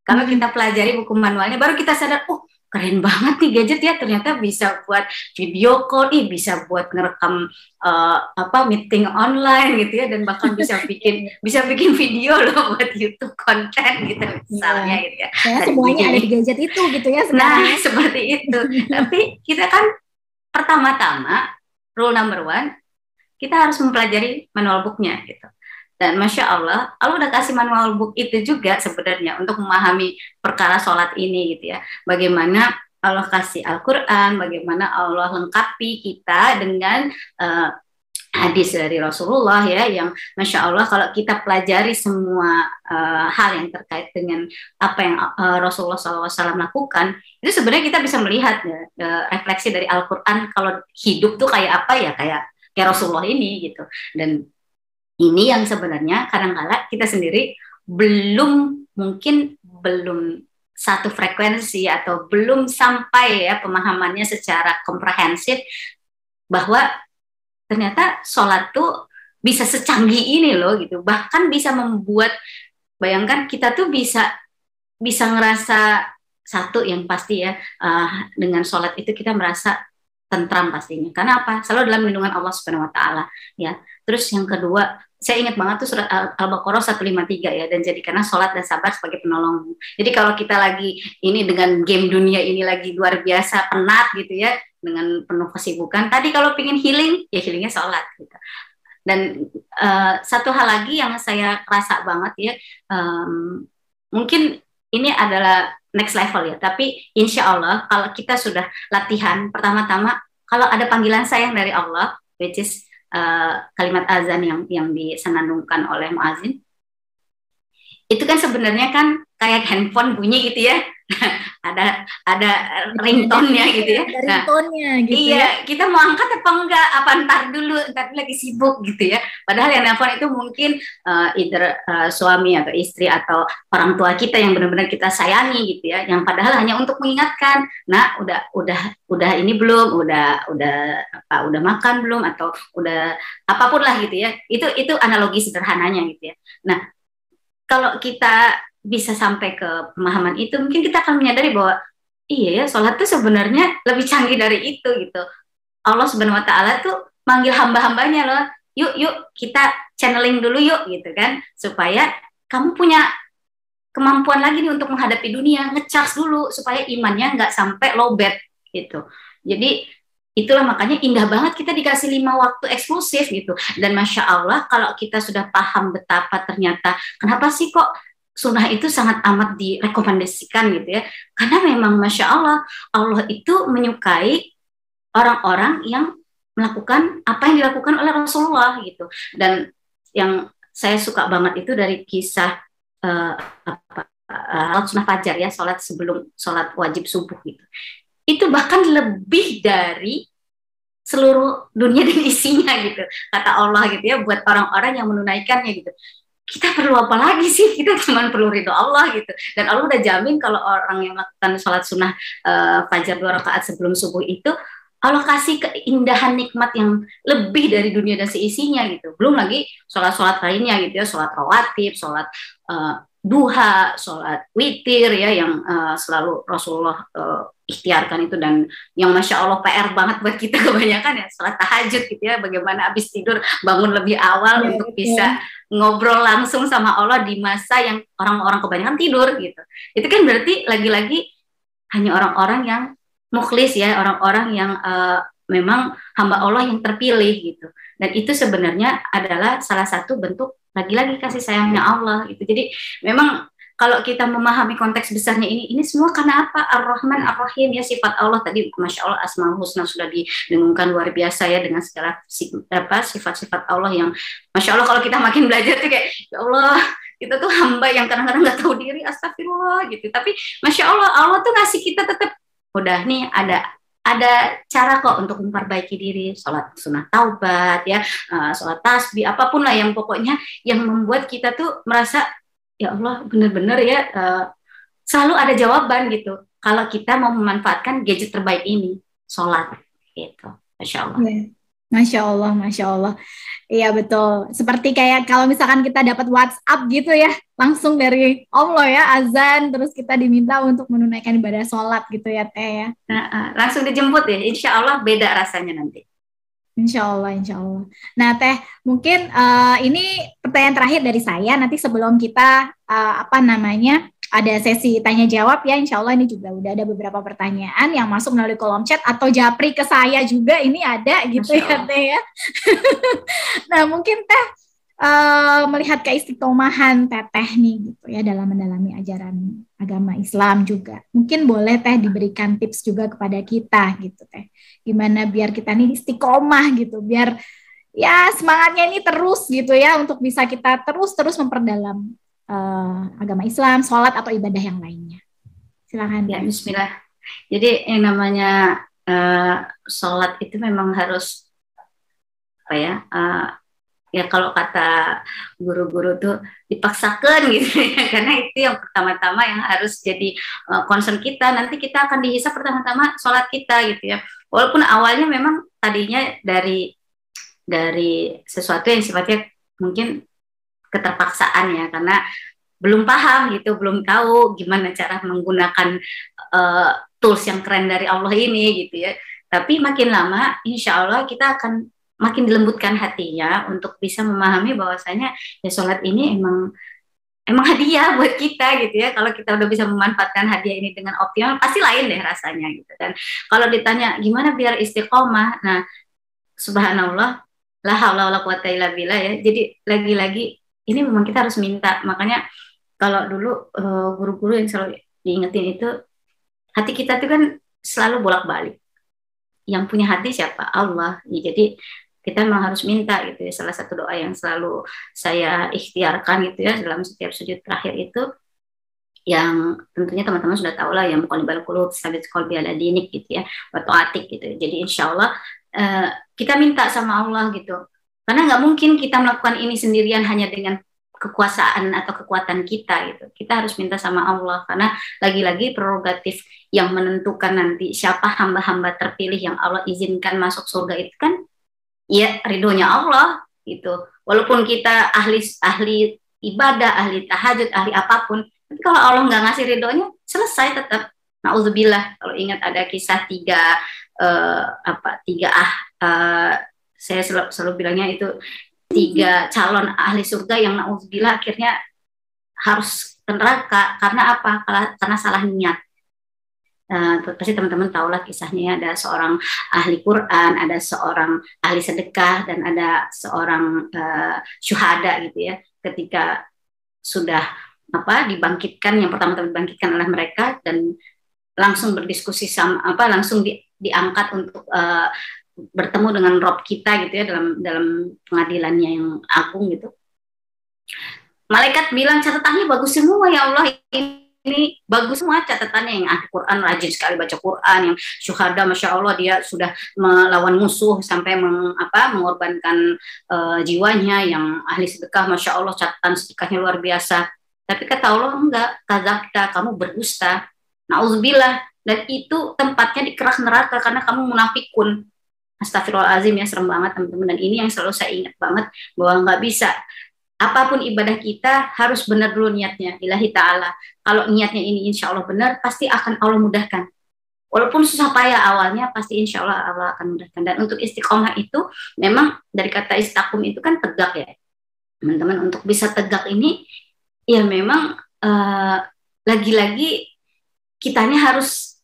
Kalau kita pelajari buku manualnya baru kita sadar, oh keren banget nih gadget ya, ternyata bisa buat video call, bisa buat ngerekam meeting online gitu ya, dan bahkan bisa bikin video loh buat YouTube konten gitu misalnya gitu ya. Ya semuanya ada di gadget itu gitu ya sekarang. Nah seperti itu. Tapi kita kan pertama-tama rule number 1 kita harus mempelajari manual booknya gitu. Dan Masya Allah udah kasih manual book itu juga sebenarnya untuk memahami perkara sholat ini gitu ya. Bagaimana Allah kasih Al-Quran, bagaimana Allah lengkapi kita dengan hadis dari Rasulullah ya, yang Masya Allah kalau kita pelajari semua hal yang terkait dengan apa yang Rasulullah SAW lakukan, itu sebenarnya kita bisa melihat ya, refleksi dari Al-Quran kalau hidup tuh kayak apa ya, kayak Rasulullah ini gitu. Dan ini yang sebenarnya kadang-kala kita sendiri belum satu frekuensi atau belum sampai ya pemahamannya secara komprehensif bahwa ternyata sholat tuh bisa secanggih ini loh gitu. Bahkan bisa membuat, bayangkan kita tuh bisa ngerasa satu yang pasti ya, dengan sholat itu kita merasa tentram pastinya. Karena apa? Selalu dalam lindungan Allah Subhanahu Wa Taala ya. Terus yang kedua, saya ingat banget tuh surat Al-Baqarah 153 ya, dan jadikanlah sholat dan sabar sebagai penolongmu. Jadi kalau kita lagi ini dengan game dunia ini lagi luar biasa penat gitu ya, dengan penuh kesibukan, tadi kalau pengen healing, ya healingnya sholat gitu. Dan satu hal lagi yang saya rasa banget ya, mungkin ini adalah next level ya, tapi insya Allah kalau kita sudah latihan, pertama-tama kalau ada panggilan sayang dari Allah, which is kalimat azan yang disenandungkan oleh muazin, itu kan sebenarnya kan kayak handphone bunyi gitu ya. ada ringtone-nya gitu ya. Ada ringtone-nya gitu iya, ya. kita mau angkat apa enggak? Apa ntar dulu lagi sibuk gitu ya. Padahal yang nelpon itu mungkin either suami atau istri atau orang tua kita yang benar-benar kita sayangi gitu ya. Yang padahal hanya untuk mengingatkan, nah udah ini belum, udah makan belum atau udah apapun lah gitu ya. Itu analogi sederhananya gitu ya. Nah, kalau kita bisa sampai ke pemahaman itu, mungkin kita akan menyadari bahwa iya ya, sholat itu sebenarnya lebih canggih dari itu gitu. Allah Subhanahu Wa Taala tuh manggil hamba-hambanya loh, yuk kita channeling dulu yuk gitu kan, supaya kamu punya kemampuan lagi nih untuk menghadapi dunia, ngecas dulu supaya imannya nggak sampai lowbat gitu. Jadi itulah makanya indah banget kita dikasih 5 waktu eksklusif gitu. Dan Masya Allah kalau kita sudah paham betapa ternyata kenapa sih kok sunnah itu sangat amat direkomendasikan gitu ya. Karena memang Masya Allah, Allah itu menyukai orang-orang yang melakukan apa yang dilakukan oleh Rasulullah gitu. Dan yang saya suka banget itu dari kisah sholat sunnah fajar ya, sholat sebelum sholat wajib subuh gitu. Itu bahkan lebih dari seluruh dunia dan isinya gitu, kata Allah gitu ya, buat orang-orang yang menunaikannya gitu. Kita perlu apa lagi sih? Kita cuma perlu ridho Allah gitu. Dan Allah udah jamin kalau orang yang melakukan sholat sunnah fajar 2 rakaat sebelum subuh itu, Allah kasih keindahan nikmat yang lebih dari dunia dan seisinya gitu. Belum lagi sholat-sholat lainnya gitu ya, sholat rawatib, sholat duha, sholat witir ya, yang selalu Rasulullah ikhtiarkan itu, dan yang Masya Allah PR banget buat kita kebanyakan ya, sholat tahajud gitu ya, bagaimana habis tidur bangun lebih awal untuk bisa ngobrol langsung sama Allah di masa yang orang-orang kebanyakan tidur gitu. Itu kan berarti lagi-lagi hanya orang-orang yang mukhlis ya, orang-orang yang memang hamba Allah yang terpilih gitu. Dan itu sebenarnya adalah salah satu bentuk lagi-lagi kasih sayangnya Allah gitu. Jadi memang kalau kita memahami konteks besarnya ini semua karena apa? Ar-Rahman Ar-Rahim ya, sifat Allah tadi, Masya Allah Asmaul Husna sudah didengungkan luar biasa ya, dengan segala sifat-sifat Allah yang Masya Allah kalau kita makin belajar tuh kayak ya Allah, kita tuh hamba yang kadang-kadang nggak tahu diri, astagfirullah gitu. Tapi Masya Allah, Allah tuh ngasih kita tetap udah nih ada cara kok untuk memperbaiki diri, sholat sunnah taubat ya, sholat tasbih, apapun lah yang pokoknya yang membuat kita tuh merasa ya Allah benar-benar ya selalu ada jawaban gitu kalau kita mau memanfaatkan gadget terbaik ini, sholat gitu. Masya Allah. Masya Allah, Masya Allah. Iya betul. Seperti kayak kalau misalkan kita dapat WhatsApp gitu ya, langsung dari Allah ya, azan, terus kita diminta untuk menunaikan ibadah sholat gitu ya Teh ya. Langsung dijemput ya, insya Allah beda rasanya nanti. Insya Allah, Insya Allah. Nah Teh, mungkin ini pertanyaan terakhir dari saya, nanti sebelum kita ada sesi tanya jawab ya, insya Allah ini juga udah ada beberapa pertanyaan yang masuk melalui kolom chat atau japri ke saya juga, ini ada gitu ya Teh ya. Nah mungkin Teh melihat keistiqomahan Teteh nih gitu ya dalam mendalami ajaran agama Islam juga, mungkin boleh Teh diberikan tips juga kepada kita gitu Teh, gimana biar kita nih istiqomah gitu, biar ya semangatnya ini terus gitu ya untuk bisa kita terus memperdalam agama Islam, sholat atau ibadah yang lainnya. Silakan. Ya, bismillah. Jadi yang namanya sholat itu memang harus apa ya? Ya kalau kata guru-guru tuh dipaksakan gitu ya, karena itu yang pertama-tama yang harus jadi concern kita. Nanti kita akan dihisap pertama-tama sholat kita gitu ya. Walaupun awalnya memang tadinya dari sesuatu yang sifatnya mungkin keterpaksaan ya, karena belum paham gitu, belum tahu gimana cara menggunakan tools yang keren dari Allah ini gitu ya. Tapi makin lama insya Allah kita akan makin dilembutkan hatinya untuk bisa memahami bahwasanya ya sholat ini emang hadiah buat kita gitu ya. Kalau kita udah bisa memanfaatkan hadiah ini dengan optimal, pasti lain deh rasanya gitu. Dan kalau ditanya gimana biar istiqomah, nah subhanallah, la haula wala quwata illa billah ya. Jadi lagi-lagi ini memang kita harus minta. Makanya kalau dulu guru-guru yang selalu diingetin itu, hati kita itu kan selalu bolak-balik. Yang punya hati siapa? Allah. Ya, jadi kita memang harus minta gitu ya. Salah satu doa yang selalu saya ikhtiarkan gitu ya dalam setiap sujud terakhir itu, yang tentunya teman-teman sudah tahu lah, yang muqallibal qulub tsabit qalbi ala dinik gitu ya, wa taatik gitu. Jadi insya Allah kita minta sama Allah gitu, karena nggak mungkin kita melakukan ini sendirian hanya dengan kekuasaan atau kekuatan kita gitu. Kita harus minta sama Allah, karena lagi-lagi prerogatif yang menentukan nanti siapa hamba-hamba terpilih yang Allah izinkan masuk surga itu kan ya ridhonya Allah gitu. Walaupun kita ahli ibadah, ahli tahajud, ahli apapun, tapi kalau Allah nggak ngasih ridhonya, selesai tetap. Nauzubillah. Kalau ingat ada kisah uh, saya selalu bilangnya itu 3 calon ahli surga yang nauzubillah akhirnya harus ke neraka karena apa? Karena salah niat. Pasti teman-teman tahulah kisahnya, ada seorang ahli Quran, ada seorang ahli sedekah, dan ada seorang syuhada gitu ya. Ketika sudah dibangkitkan, yang pertama-tama dibangkitkan oleh mereka dan langsung berdiskusi langsung diangkat untuk bertemu dengan Rob kita gitu ya, dalam pengadilannya yang agung gitu. Malaikat bilang catatannya bagus semua ya Allah, ini bagus semua catatannya, yang ahli Quran rajin sekali baca Quran, yang syuhada masya Allah dia sudah melawan musuh sampai mengorbankan jiwanya, yang ahli sedekah masya Allah catatan sedekahnya luar biasa. Tapi kata Allah enggak, kadzabta, kamu berdusta, nauzubillah, dan itu tempatnya di kerak neraka karena kamu munafikun. Astagfirullahaladzim ya, serem banget teman-teman. Dan ini yang selalu saya ingat banget, bahwa nggak bisa apapun ibadah kita harus benar dulu niatnya lillahi ta'ala. Kalau niatnya ini insya Allah benar, pasti akan Allah mudahkan. Walaupun susah payah awalnya, pasti insya Allah Allah akan mudahkan. Dan untuk istiqomah itu memang dari kata istaqum itu kan tegak ya teman-teman. Untuk bisa tegak ini ya memang lagi-lagi kitanya harus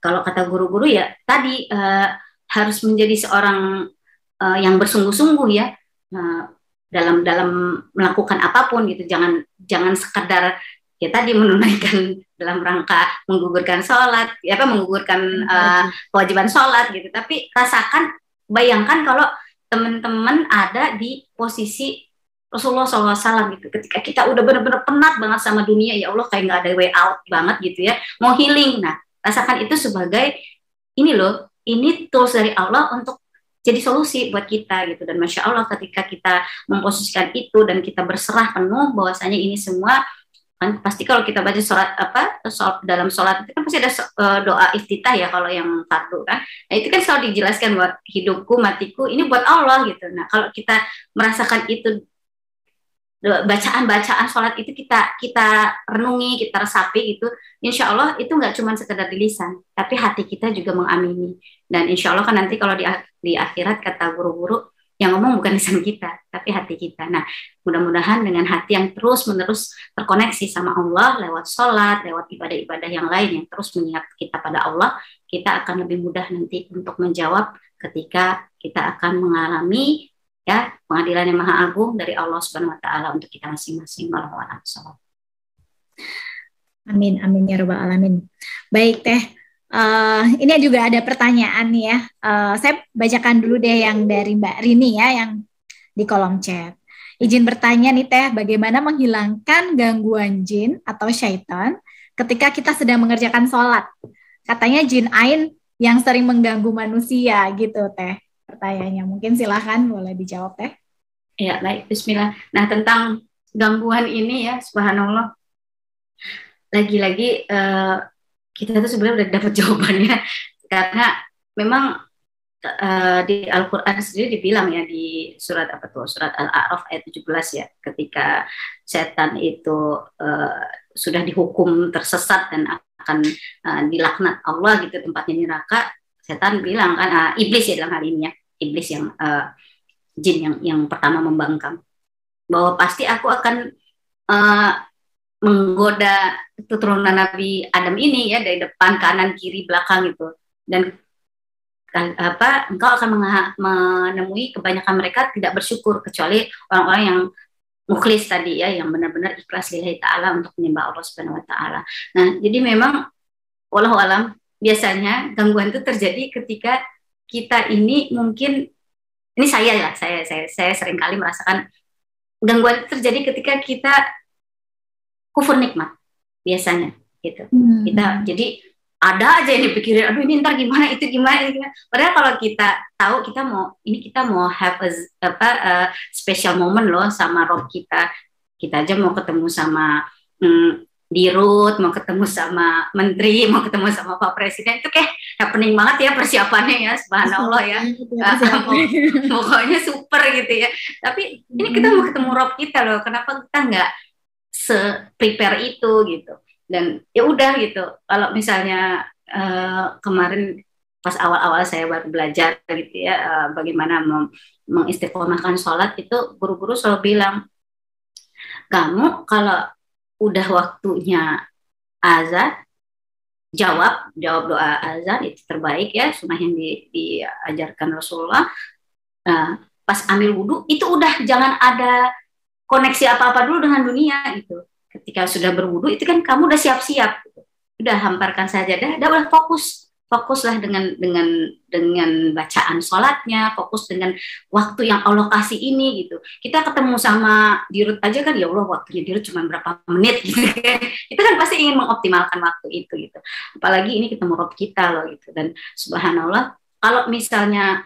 kalau kata guru-guru ya tadi harus menjadi seorang yang bersungguh-sungguh ya dalam melakukan apapun gitu. Jangan sekedar ya tadi menunaikan dalam rangka menggugurkan sholat, menggugurkan kewajiban sholat gitu. Tapi bayangkan kalau teman-teman ada di posisi Rasulullah SAW gitu. Ketika kita udah benar-benar penat banget sama dunia, ya Allah kayak nggak ada way out banget gitu ya, mau healing. Nah, rasakan itu sebagai ini tools dari Allah untuk jadi solusi buat kita gitu. Dan masya Allah ketika kita memposisikan itu dan kita berserah penuh bahwasanya ini semua kan pasti kalau kita baca dalam sholat itu kan pasti ada doa iftitah ya kalau yang fardu kan. Nah itu kan selalu dijelaskan buat hidupku matiku ini buat Allah gitu. Nah kalau kita merasakan itu, bacaan-bacaan sholat itu kita renungi, kita resapi gitu, insya Allah itu nggak cuma sekedar di lisan, tapi hati kita juga mengamini. Dan insya Allah kan nanti kalau di akhirat kata guru-guru yang ngomong bukan lisan kita, tapi hati kita. Nah mudah-mudahan dengan hati yang terus-menerus terkoneksi sama Allah lewat sholat, lewat ibadah-ibadah yang lain yang terus mengingat kita pada Allah, kita akan lebih mudah nanti untuk menjawab ketika kita akan mengalami ya pengadilan yang maha agung dari Allah Subhanahu wa taala untuk kita masing-masing. Amin amin ya rabbal alamin. Baik Teh, ini juga ada pertanyaan nih ya. Saya bacakan dulu deh yang dari Mbak Rini ya, yang di kolom chat. Izin bertanya nih Teh, bagaimana menghilangkan gangguan jin atau syaitan ketika kita sedang mengerjakan sholat? Katanya jin ain yang sering mengganggu manusia gitu Teh. Pertanyaannya mungkin silahkan boleh dijawab Teh. Ya baik, bismillah. Nah tentang gangguan ini ya subhanallah, lagi-lagi kita tuh sebenarnya udah dapat jawabannya karena memang di Al-Quran sendiri dibilang ya di surat surat Al-A'raf ayat 17 ya, ketika setan itu sudah dihukum tersesat dan akan dilaknat Allah gitu tempatnya neraka, setan bilang kan iblis ya dalam hal ini ya, iblis yang jin yang pertama membangkang, bahwa pasti aku akan menggoda keturunan Nabi Adam ini ya dari depan, kanan, kiri, belakang gitu. Dan engkau akan menemui kebanyakan mereka tidak bersyukur kecuali orang-orang yang mukhlis tadi ya, yang benar-benar ikhlas lillahi ta'ala untuk menyembah Allah Subhanahu wa taala. Nah, jadi memang wallahu alam biasanya gangguan itu terjadi ketika kita ini mungkin saya sering kali merasakan gangguan itu terjadi ketika kita kufur nikmat biasanya gitu. Kita jadi ada aja yang dipikirin, aduh ini ntar gimana, itu gimana, ini gimana. Padahal kalau kita tahu kita mau have a special moment loh sama Rob kita. Kita aja mau ketemu sama dirut, mau ketemu sama menteri, mau ketemu sama Pak Presiden, itu kayak happening banget ya persiapannya ya, subhanallah ya. Pokoknya super gitu ya. Tapi ini kita mau ketemu Rob kita loh, kenapa kita nggak se-prepare itu gitu. Dan ya udah gitu, kalau misalnya kemarin pas awal-awal saya baru belajar gitu ya, bagaimana mengistiqomahkan sholat, itu guru-guru selalu bilang, kamu kalau udah waktunya azan, jawab doa azan, itu terbaik ya, sunnah yang diajarkan Rasulullah. Pas ambil wudhu, itu udah jangan ada koneksi apa-apa dulu dengan dunia gitu. Ketika sudah berwudu itu kan kamu udah siap-siap, udah hamparkan sajadah, udah fokuslah dengan bacaan sholatnya, fokus dengan waktu yang Allah kasih ini gitu. Kita ketemu sama dirut aja kan, ya Allah waktunya dirut cuma berapa menit gitu kan. Kita kan pasti ingin mengoptimalkan waktu itu gitu. Apalagi ini ketemu Rob kita loh gitu. Dan subhanallah, kalau misalnya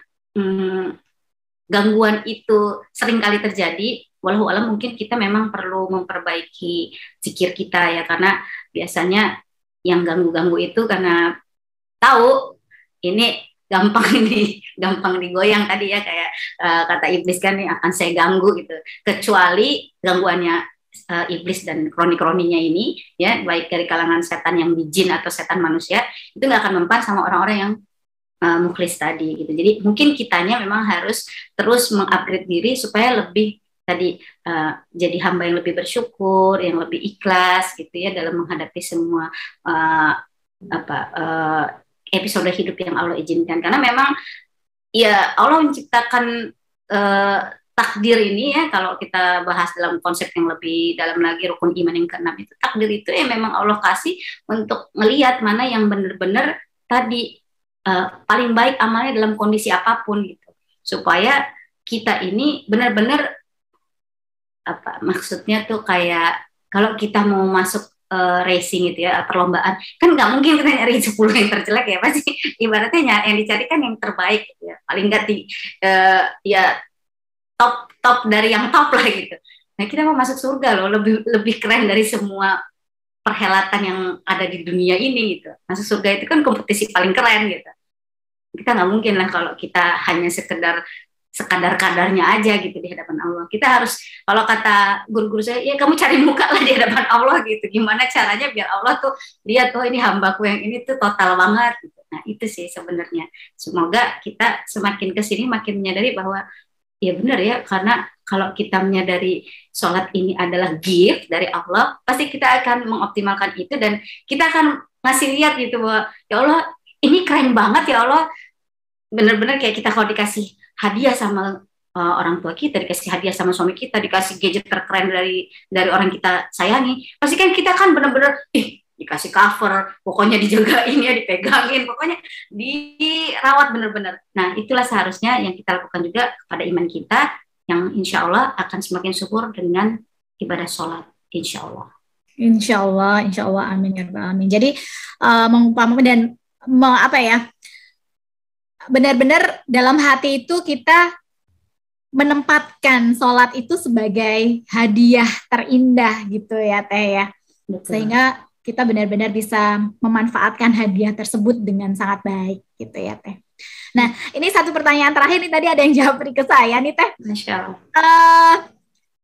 gangguan itu sering kali terjadi, walau alam mungkin kita memang perlu memperbaiki zikir kita ya, karena biasanya yang ganggu-ganggu itu karena tahu ini gampang digoyang tadi ya, kayak kata iblis kan, akan saya ganggu gitu. Kecuali gangguannya iblis dan kroni-kroninya ini ya, baik dari kalangan setan yang di jin atau setan manusia, itu nggak akan mempan sama orang-orang yang mukhlis tadi gitu. Jadi mungkin kitanya memang harus terus mengupgrade diri supaya lebih tadi jadi hamba yang lebih bersyukur, yang lebih ikhlas gitu ya dalam menghadapi semua episode hidup yang Allah izinkan. Karena memang ya Allah menciptakan takdir ini ya, kalau kita bahas dalam konsep yang lebih dalam lagi, rukun iman yang ke-6 itu, takdir itu ya memang Allah kasih untuk melihat mana yang benar-benar tadi paling baik amalnya dalam kondisi apapun gitu, supaya kita ini benar-benar maksudnya tuh kayak kalau kita mau masuk racing gitu ya, perlombaan, kan nggak mungkin kita nyari 10 yang terjelek ya, pasti ibaratnya yang dicari kan yang terbaik gitu ya, paling nggak ya top dari yang top lah gitu. Nah kita mau masuk surga loh, lebih keren dari semua perhelatan yang ada di dunia ini gitu. Masuk surga itu kan kompetisi paling keren gitu. Kita nggak mungkin lah kalau kita hanya sekadar kadarnya aja gitu di hadapan Allah. Kita harus, kalau kata guru-guru saya, ya kamu cari muka lah di hadapan Allah gitu. Gimana caranya biar Allah tuh lihat, oh ini hambaku yang ini tuh total banget gitu. Nah itu sih sebenarnya. Semoga kita semakin kesini makin menyadari bahwa ya benar ya, karena kalau kita menyadari sholat ini adalah gift dari Allah, pasti kita akan mengoptimalkan itu, dan kita akan ngasih lihat gitu bahwa ya Allah ini keren banget ya Allah. Benar-benar kayak kita kalau dikasih hadiah sama orang tua kita, dikasih hadiah sama suami kita, dikasih gadget terkeren dari orang kita sayangi, pasti kan kita kan benar-benar dikasih cover, pokoknya dijagain ya, dipegangin, pokoknya dirawat benar-benar. Nah itulah seharusnya yang kita lakukan juga kepada iman kita, yang insya Allah akan semakin subur dengan ibadah sholat, insya Allah. Insya Allah, amin ya rabbal alamin. Jadi dan benar-benar dalam hati itu kita menempatkan sholat itu sebagai hadiah terindah gitu ya Teh ya. Betul. Sehingga kita benar-benar bisa memanfaatkan hadiah tersebut dengan sangat baik gitu ya Teh. Nah ini satu pertanyaan terakhir nih, tadi ada yang jawab ke saya nih Teh. Masya Allah.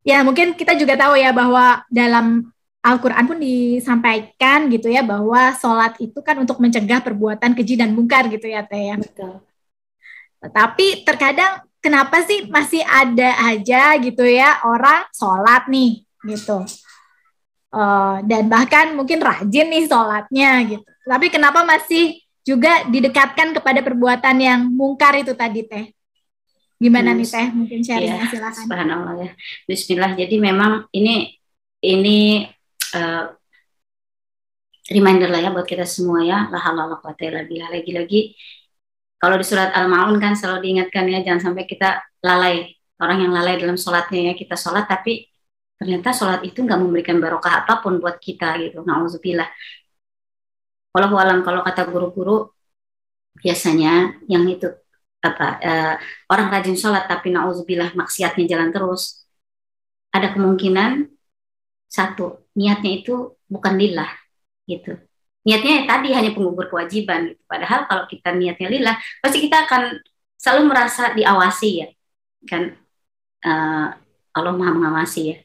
Ya mungkin kita juga tahu ya bahwa dalam Al-Quran pun disampaikan gitu ya, bahwa sholat itu kan untuk mencegah perbuatan keji dan mungkar gitu ya Teh ya. Betul. Tapi terkadang kenapa sih masih ada aja gitu ya orang sholat nih gitu, dan bahkan mungkin rajin nih sholatnya gitu, tapi kenapa masih juga didekatkan kepada perbuatan yang mungkar itu tadi Teh? Gimana nih Teh? Mungkin sharingnya silakan. Subhanallah ya. Bismillah. Jadi memang ini reminder lah ya buat kita semua ya. La haula wala quwata illa billah. Lagi-lagi kalau di surat Al-Ma'un kan selalu diingatkan ya, jangan sampai kita lalai, orang yang lalai dalam sholatnya ya. Kita sholat tapi ternyata sholat itu nggak memberikan barokah apapun buat kita gitu. Nauzubillah. Walau alam, kalau kata guru-guru biasanya yang itu orang rajin sholat tapi nauzubillah maksiatnya jalan terus, ada kemungkinan satu, niatnya itu bukan lillah gitu. Niatnya tadi hanya penggugur kewajiban gitu. Padahal kalau kita niatnya lillah, pasti kita akan selalu merasa diawasi ya. Kan Allah Maha mengawasi ya.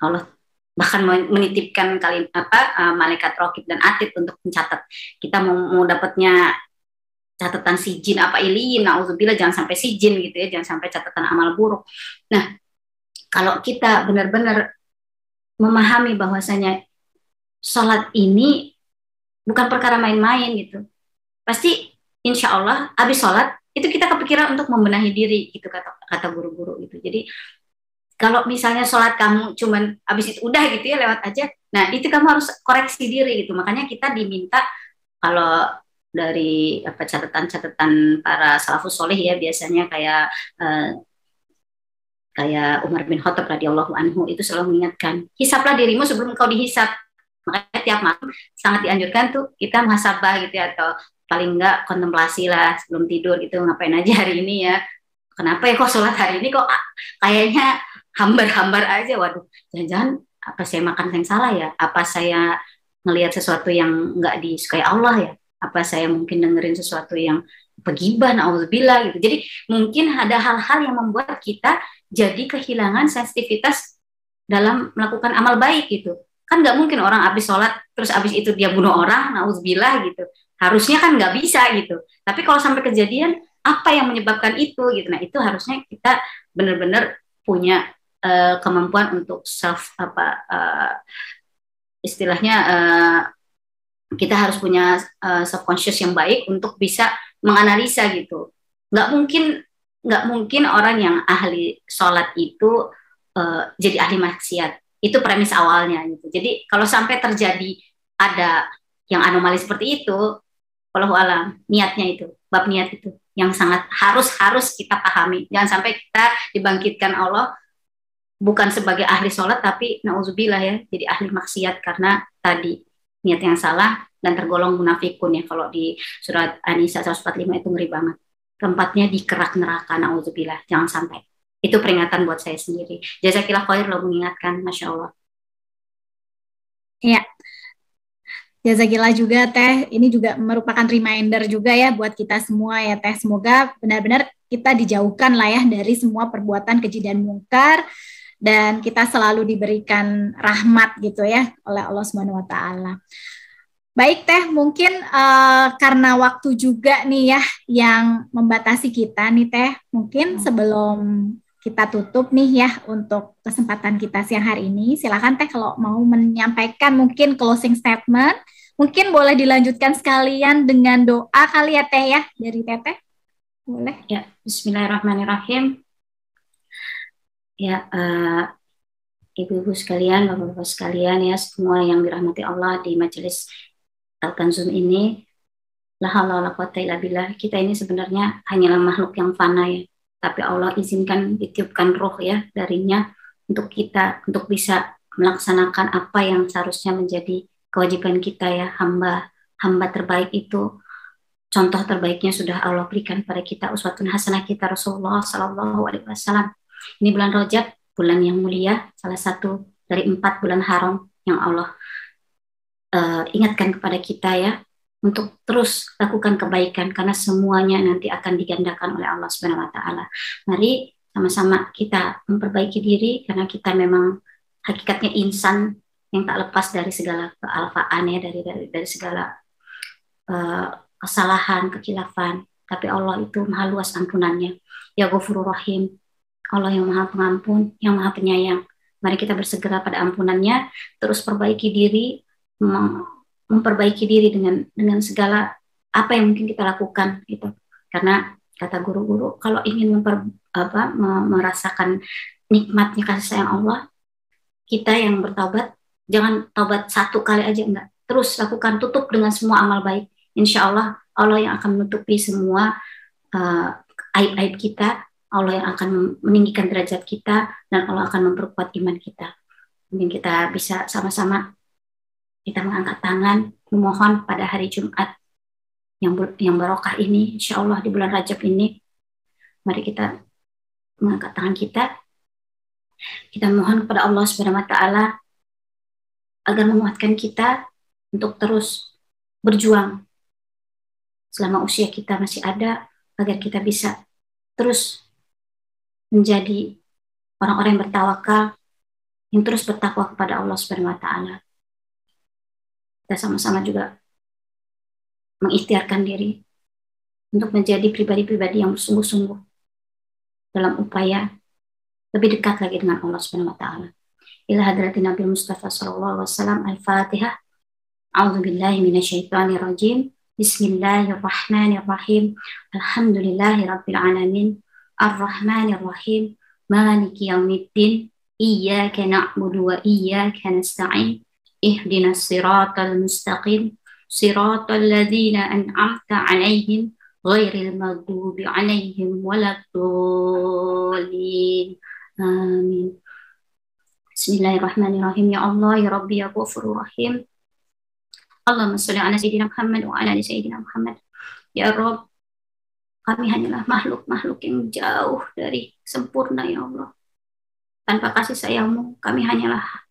Allah bahkan menitipkan malaikat raqib dan atid untuk mencatat. Kita mau dapatnya catatan sijin apa iliin, nauzubillah, jangan sampai sijin gitu ya, jangan sampai catatan amal buruk. Nah, kalau kita benar-benar memahami bahwasanya sholat ini bukan perkara main-main gitu, pasti insya Allah habis sholat itu kita kepikiran untuk membenahi diri gitu, kata guru-guru gitu. Jadi kalau misalnya sholat kamu cuman habis itu udah gitu ya, lewat aja, nah itu kamu harus koreksi diri gitu. Makanya kita diminta, kalau dari catatan-catatan para salafus soleh ya, biasanya kayak Umar bin Khattab radhiyallahu anhu itu selalu mengingatkan, hisaplah dirimu sebelum kau dihisap. Makanya tiap malam sangat dianjurkan tuh kita muhasabah gitu ya, atau paling enggak kontemplasi lah sebelum tidur gitu, ngapain aja hari ini ya, kenapa ya kok sholat hari ini kok kayaknya hambar-hambar aja, waduh, jangan-jangan apa saya makan yang salah ya, apa saya ngelihat sesuatu yang nggak disukai Allah ya, apa saya mungkin dengerin sesuatu yang pegibah, nauzubillah gitu. Jadi mungkin ada hal-hal yang membuat kita jadi kehilangan sensitivitas dalam melakukan amal baik gitu. Kan nggak mungkin orang habis sholat terus habis itu dia bunuh orang, nauzubillah gitu. Harusnya kan nggak bisa gitu. Tapi kalau sampai kejadian, apa yang menyebabkan itu gitu. Nah, itu harusnya kita benar-benar punya kemampuan untuk istilahnya kita harus punya subconscious yang baik untuk bisa menganalisa gitu. Nggak mungkin orang yang ahli sholat itu jadi ahli maksiat. Itu premis awalnya gitu. Jadi kalau sampai terjadi ada yang anomali seperti itu, wallahu alam, niatnya itu, bab niat itu yang sangat harus kita pahami. Jangan sampai kita dibangkitkan Allah bukan sebagai ahli sholat, tapi nauzubillah ya, jadi ahli maksiat karena tadi niat yang salah dan tergolong munafikun ya. Kalau di surat An-Nisa 145 itu ngeri banget. Tempatnya di kerak neraka, nauzubillah. Jangan sampai. Itu peringatan buat saya sendiri. Jazakillah khair lo mengingatkan, Masya Allah. Iya. Jazakillah juga Teh. Ini juga merupakan reminder juga ya buat kita semua ya Teh. Semoga benar-benar kita dijauhkan lah ya dari semua perbuatan keji dan mungkar, dan kita selalu diberikan rahmat gitu ya oleh Allah Subhanahu wa taala. Baik Teh, mungkin karena waktu juga nih ya yang membatasi kita nih Teh, mungkin sebelum kita tutup nih ya untuk kesempatan kita siang hari ini, silakan Teh kalau mau menyampaikan mungkin closing statement, mungkin boleh dilanjutkan sekalian dengan doa kali ya Teh ya, dari Teteh. Boleh? Ya, bismillahirrahmanirrahim. Ya, ibu-ibu sekalian, bapak-bapak sekalian ya, semua yang dirahmati Allah di majelis Al-Kanzum ini, la haula wala quwata illa billah. Kita ini sebenarnya hanyalah makhluk yang fana ya, tapi Allah izinkan ditiupkan ruh ya darinya untuk kita, untuk bisa melaksanakan apa yang seharusnya menjadi kewajiban kita ya, hamba terbaik itu. Contoh terbaiknya sudah Allah berikan pada kita, uswatun hasanah kita Rasulullah Sallallahu Alaihi Wasallam. Ini bulan Rajab, bulan yang mulia, salah satu dari 4 bulan haram yang Allah ingatkan kepada kita ya, untuk terus lakukan kebaikan karena semuanya nanti akan digandakan oleh Allah Subhanahu wa taala. Mari sama-sama kita memperbaiki diri karena kita memang hakikatnya insan yang tak lepas dari segala kealfaan ya, dari segala kesalahan, kekhilafan. Tapi Allah itu maha luas ampunannya. Ya Ghafurur Rahim. Allah yang maha pengampun, yang maha penyayang. Mari kita bersegera pada ampunannya, terus perbaiki diri, memperbaiki diri dengan segala apa yang mungkin kita lakukan gitu. Karena kata guru-guru, kalau ingin merasakan nikmatnya kasih sayang Allah, kita yang bertaubat jangan taubat 1 kali aja, enggak. Terus lakukan, tutup dengan semua amal baik. Insya Allah, Allah yang akan menutupi semua aib-aib kita, Allah yang akan meninggikan derajat kita, dan Allah akan memperkuat iman kita. Mungkin kita bisa sama-sama kita mengangkat tangan memohon pada hari Jumat yang barokah ini, insya Allah di bulan Rajab ini. Mari kita mengangkat tangan kita mohon kepada Allah Subhanahu wa taala agar menguatkan kita untuk terus berjuang selama usia kita masih ada, agar kita bisa terus menjadi orang-orang yang bertawakal, yang terus bertakwa kepada Allah Subhanahu wa taala. Kita sama-sama juga mengikhtiarkan diri untuk menjadi pribadi-pribadi yang bersungguh-sungguh dalam upaya lebih dekat lagi dengan Allah Subhanahu wa taala. Ila hadratin Nabi Mustafa sallallahu alaihi wasallam. Al-Fatihah. A'udzubillahi minasyaitonir rajim. Bismillahirrahmanirrahim. Alhamdulillahirabbil alamin. Arrahmanir rahim. Maliki yaumiddin. Iyyaka na'budu wa iyyaka nasta'in. Ihdinas siratal mustaqim. Siratal ladzina an'amta 'alaihim ghairil maghdubi 'alaihim waladdallin. Amin. Bismillahirrahmanirrahim. Ya Allah, ya Rabbi, ya Ghafurur Rahim. Allahumma sholli ala Sayyidina Muhammad wa ala ali Sayyidina Muhammad. Ya Rabb, kami hanyalah makhluk-makhluk yang jauh dari sempurna, ya Allah. Tanpa kasih sayang-Mu, kami hanyalah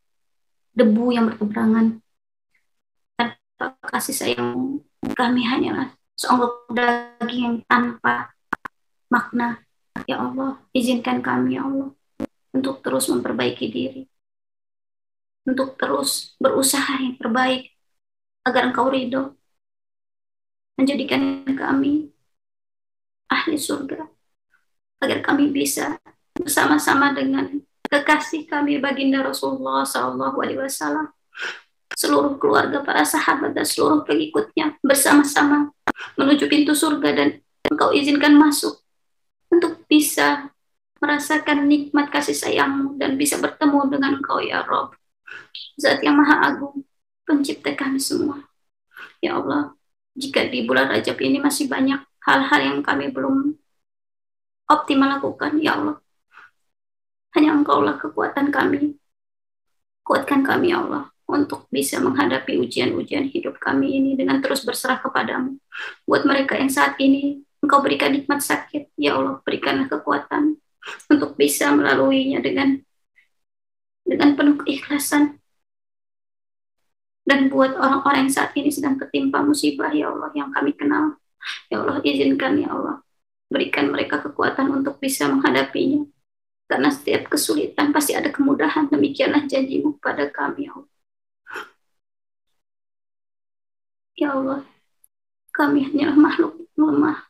debu yang bertebarangan. Tanpa kasih sayang-Mu, kami hanyalah seonggok daging yang tanpa makna. Ya Allah, izinkan kami, ya Allah, untuk terus memperbaiki diri, untuk terus berusaha yang terbaik, agar Engkau ridho, menjadikan kami ahli surga, agar kami bisa bersama-sama dengan kekasih kami baginda Rasulullah SAW, seluruh keluarga, para sahabat, dan seluruh pengikutnya bersama-sama menuju pintu surga, dan Engkau izinkan masuk untuk bisa merasakan nikmat kasih sayang-Mu dan bisa bertemu dengan Engkau, ya Rabb, Zat yang Maha Agung, pencipta kami semua. Ya Allah, jika di bulan Rajab ini masih banyak hal-hal yang kami belum optimal lakukan, ya Allah, hanya Engkaulah kekuatan kami. Kuatkan kami, ya Allah, untuk bisa menghadapi ujian-ujian hidup kami ini dengan terus berserah kepadamu. Buat mereka yang saat ini Engkau berikan nikmat sakit, ya Allah, berikanlah kekuatan untuk bisa melaluinya dengan penuh keikhlasan. Dan buat orang-orang yang saat ini sedang tertimpa musibah, ya Allah, yang kami kenal, ya Allah, izinkan, ya Allah, berikan mereka kekuatan untuk bisa menghadapinya. Karena setiap kesulitan pasti ada kemudahan. Demikianlah janji-Mu pada kami, ya Allah. Ya Allah, kami hanyalah makhluk lemah.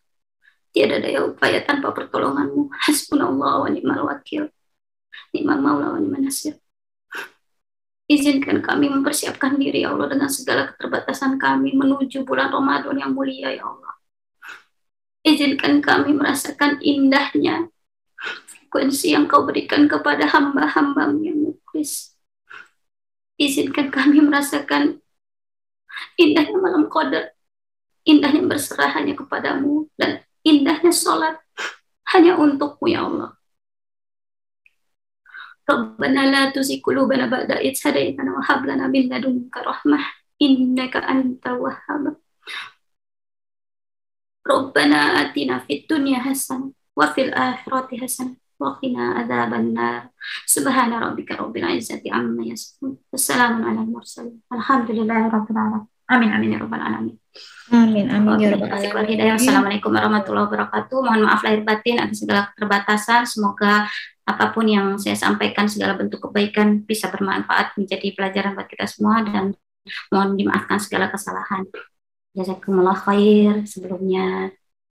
Tiada daya upaya tanpa pertolongan-Mu. Hasbunallah wa ni'mal wakil. Ni'mal maula wa ni'man nasir. Izinkan kami mempersiapkan diri, ya Allah, dengan segala keterbatasan kami menuju bulan Ramadan yang mulia, ya Allah. Izinkan kami merasakan indahnya frekuensi yang Kau berikan kepada hamba-hamba-Mu yang mukhlis. Izinkan kami merasakan indahnya malam qadar, indahnya berserah hanya kepadamu, dan indahnya sholat hanya untuk-Mu, ya Allah. Rabbana la tuzigh qulubana ba'da idh hadaitana wa hab lana min ladunka rahmah innaka antal wahhab. Rabbana atina fid dunya hasanah wa fil akhirati hasanah wa qina adzabannar. Subhana rabbika rabbil izzati amma yasifun. Wassalamun alal mursalin. Alhamdulillahirabbil alamin. Amin amin ya rabbal alamin. Amin amin ya rabbal alamin. Assalamualaikum warahmatullahi wabarakatuh. Mohon maaf lahir batin atas segala keterbatasan. Semoga apapun yang saya sampaikan, segala bentuk kebaikan bisa bermanfaat menjadi pelajaran buat kita semua, dan mohon dimaafkan segala kesalahan. Jazakumullah khair sebelumnya.